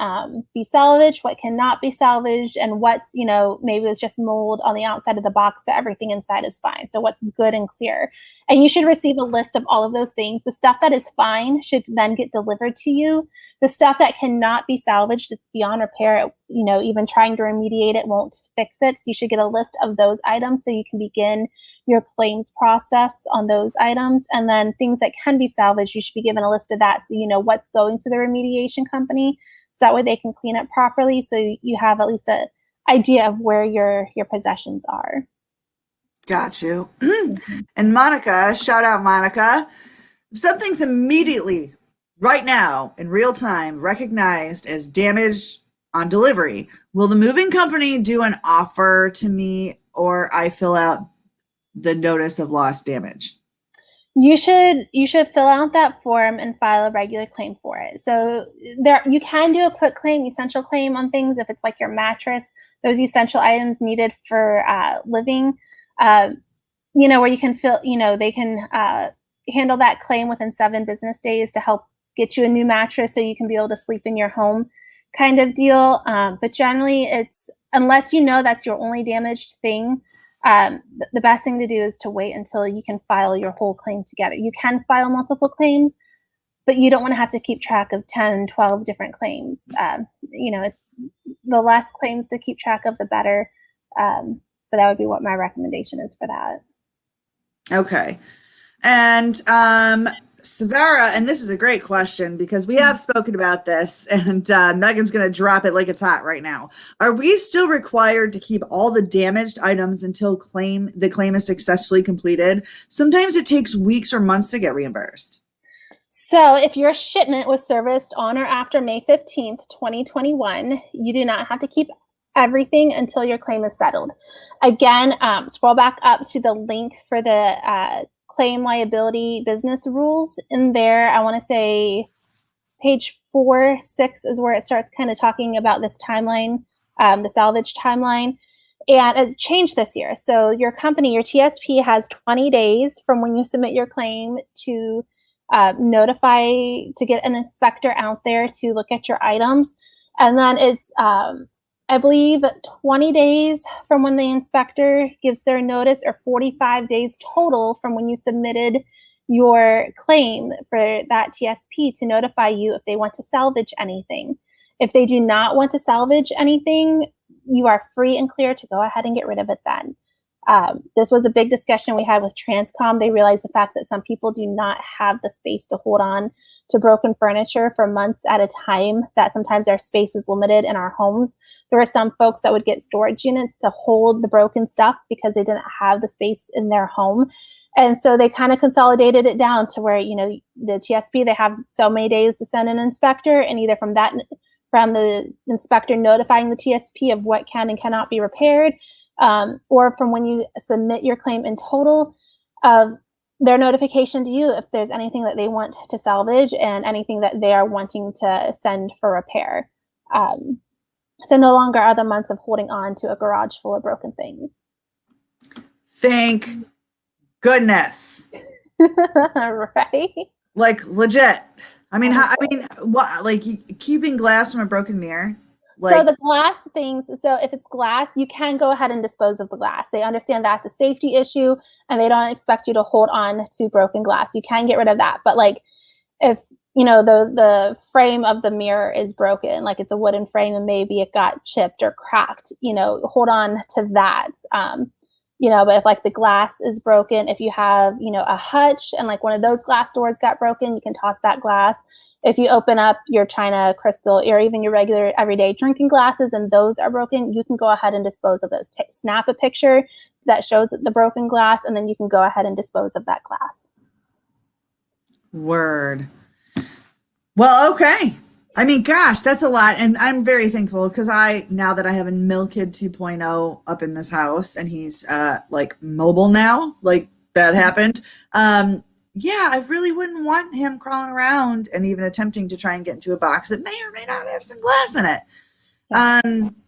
be salvaged, what cannot be salvaged, and what's, maybe it's just mold on the outside of the box, but everything inside is fine. So what's good and clear. And you should receive a list of all of those things. The stuff that is fine should then get delivered to you. The stuff that cannot be salvaged, it's beyond repair, even trying to remediate it won't fix it. So you should get a list of those items so you can begin your claims process on those items. And then things that can be salvaged, you should be given a list of that so you know what's going to the remediation company, so that way they can clean it properly, so you have at least an idea of where your possessions are. Got you. And Monica, shout out Monica. If something's immediately, right now, in real time, recognized as damaged on delivery, will the moving company do an offer to me, or I fill out the notice of lost damage? You should fill out that form and file a regular claim for it. So you can do a quick claim, essential claim on things if it's like your mattress, those essential items needed for living. Where you can they can handle that claim within 7 business days to help get you a new mattress so you can be able to sleep in your home, kind of deal. But generally, it's unless that's your only damaged thing. The best thing to do is to wait until you can file your whole claim together. You can file multiple claims, but you don't want to have to keep track of 10, 12 different claims. It's the less claims to keep track of, the better. But that would be what my recommendation is for that. Okay. And Savara, and this is a great question because we have spoken about this, and Megan's going to drop it like it's hot right now. Are we still required to keep all the damaged items until the claim is successfully completed? Sometimes it takes weeks or months to get reimbursed. So if your shipment was serviced on or after May 15th, 2021, you do not have to keep everything until your claim is settled. Again, scroll back up to the link for the claim liability business rules. In there, I want to say page 4, 6 is where it starts kind of talking about this timeline, the salvage timeline. And it's changed this year. So your company, your TSP, has 20 days from when you submit your claim to notify, to get an inspector out there to look at your items. And then it's I believe 20 days from when the inspector gives their notice, or 45 days total from when you submitted your claim for that TSP to notify you if they want to salvage anything. If they do not want to salvage anything, you are free and clear to go ahead and get rid of it then. This was a big discussion we had with Transcom. They realized the fact that some people do not have the space to hold on to broken furniture for months at a time, that sometimes our space is limited in our homes. There were some folks that would get storage units to hold the broken stuff because they didn't have the space in their home. And so they kind of consolidated it down to where, the TSP, they have so many days to send an inspector, and either from the inspector notifying the TSP of what can and cannot be repaired, or from when you submit your claim in total, of their notification to you if there's anything that they want to salvage and anything that they are wanting to send for repair. So no longer are the months of holding on to a garage full of broken things. Thank goodness. Right? Like legit. I mean, what? Like keeping glass from a broken mirror? So the glass things, so if it's glass, you can go ahead and dispose of the glass. They understand that's a safety issue and they don't expect you to hold on to broken glass. You can get rid of that. But like if, the frame of the mirror is broken, like it's a wooden frame and maybe it got chipped or cracked, hold on to that. But if like the glass is broken, if you have, a hutch and like one of those glass doors got broken, you can toss that glass. If you open up your china, crystal, or even your regular everyday drinking glasses and those are broken, you can go ahead and dispose of those. Snap a picture that shows the broken glass, and then you can go ahead and dispose of that glass. Word. Well, okay. I mean, gosh, that's a lot. And I'm very thankful because now that I have a Mill Kid 2.0 up in this house and he's like mobile now, like that happened. Yeah, I really wouldn't want him crawling around and even attempting to try and get into a box that may or may not have some glass in it.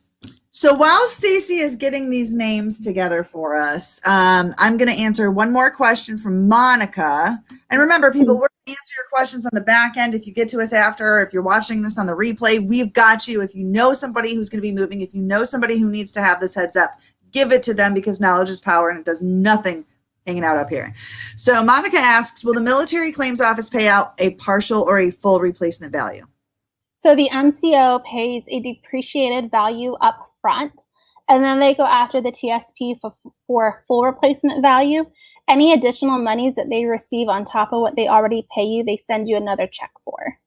So while Stacy is getting these names together for us, I'm going to answer one more question from Monica. And remember, people, we're going to answer your questions on the back end. If you get to us after, or if you're watching this on the replay, we've got you. If you know somebody who's going to be moving, if you know somebody who needs to have this heads up, give it to them, because knowledge is power and it does nothing hanging out up here. So Monica asks, will the military claims office pay out a partial or a full replacement value? So the MCO pays a depreciated value up front, and then they go after the TSP for full replacement value. Any additional monies that they receive on top of what they already pay you, they send you another check for.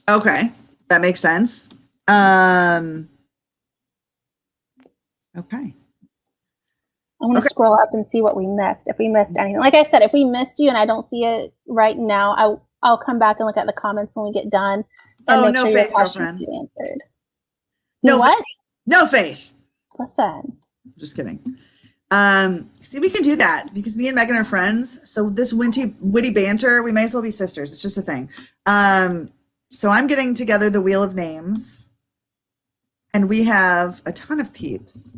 Okay, that makes sense. Okay. I'm going to scroll up and see what we missed, if we missed anything. Like I said, if we missed you and I don't see it right now, I'll come back and look at the comments when we get done and make sure your questions get answered. No what? Faith. No Faith. Listen. Just kidding. See, we can do that because me and Megan are friends. So this witty banter, we may as well be sisters. It's just a thing. So I'm getting together the wheel of names, and we have a ton of peeps.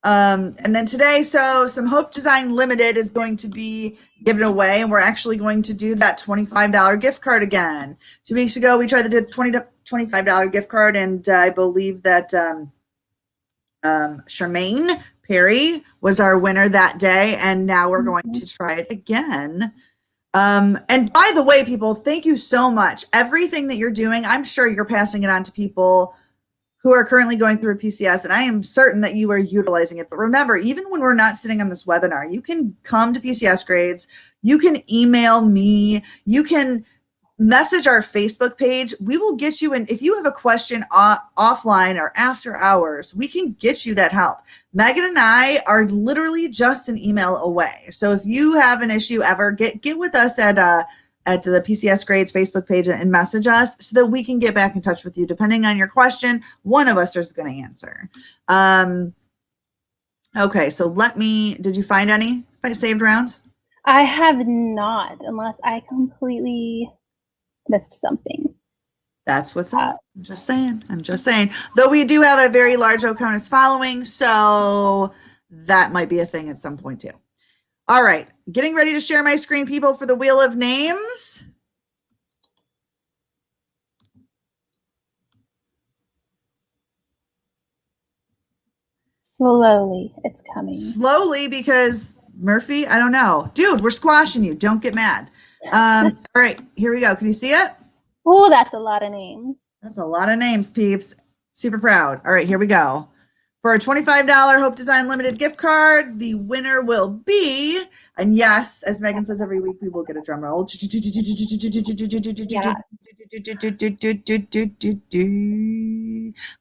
And then today, so some Hope Design Limited is going to be given away, and we're actually going to do that $25 gift card again. 2 weeks ago, we tried to do $25 gift card, and I believe that Charmaine Perry was our winner that day, and now we're going to try it again. And by the way, people, thank you so much. Everything that you're doing, I'm sure you're passing it on to people who are currently going through a PCS, and I am certain that you are utilizing it. But remember, even when we're not sitting on this webinar, you can come to PCS Grades, you can email me, you can message our Facebook page. We will get you in. If you have a question offline or after hours, we can get you that help. Megan and I are literally just an email away. So if you have an issue ever, get with us at the PCS Grades Facebook page and message us so that we can get back in touch with you. Depending on your question, one of us is going to answer. Okay, so did you find any saved rounds? I have not, unless I completely missed something. That's what's up. I'm just saying. Though we do have a very large Oconus following, so that might be a thing at some point too. All right, getting ready to share my screen, people, for the Wheel of Names. Slowly, it's coming. Slowly, because Murphy, I don't know. Dude, we're squashing you. Don't get mad. All right, here we go. Can you see it? Oh, that's a lot of names. That's a lot of names, peeps. Super proud. All right, here we go. For a $25 Hope Design Limited gift card, the winner will be, and yes, as Megan says every week, we will get a drum roll. Yeah.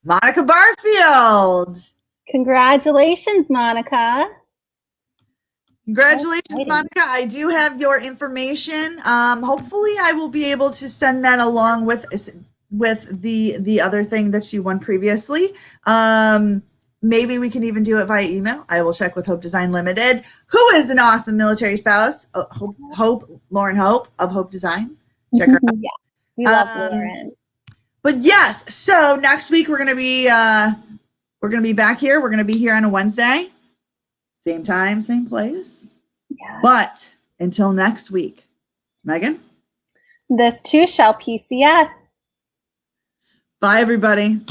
Monica Barfield. Congratulations, Monica. Congratulations, Monica. I do have your information. Hopefully I will be able to send that along with the other thing that you won previously. Maybe we can even do it via email. I will check with Hope Design Limited, who is an awesome military spouse. Lauren Hope of Hope Design. Check her out. Yes, we love Lauren. But yes, so next week we're gonna be back here. We're gonna be here on a Wednesday, same time, same place. Yeah. But until next week, Megan. This too shall PCS. Bye, everybody.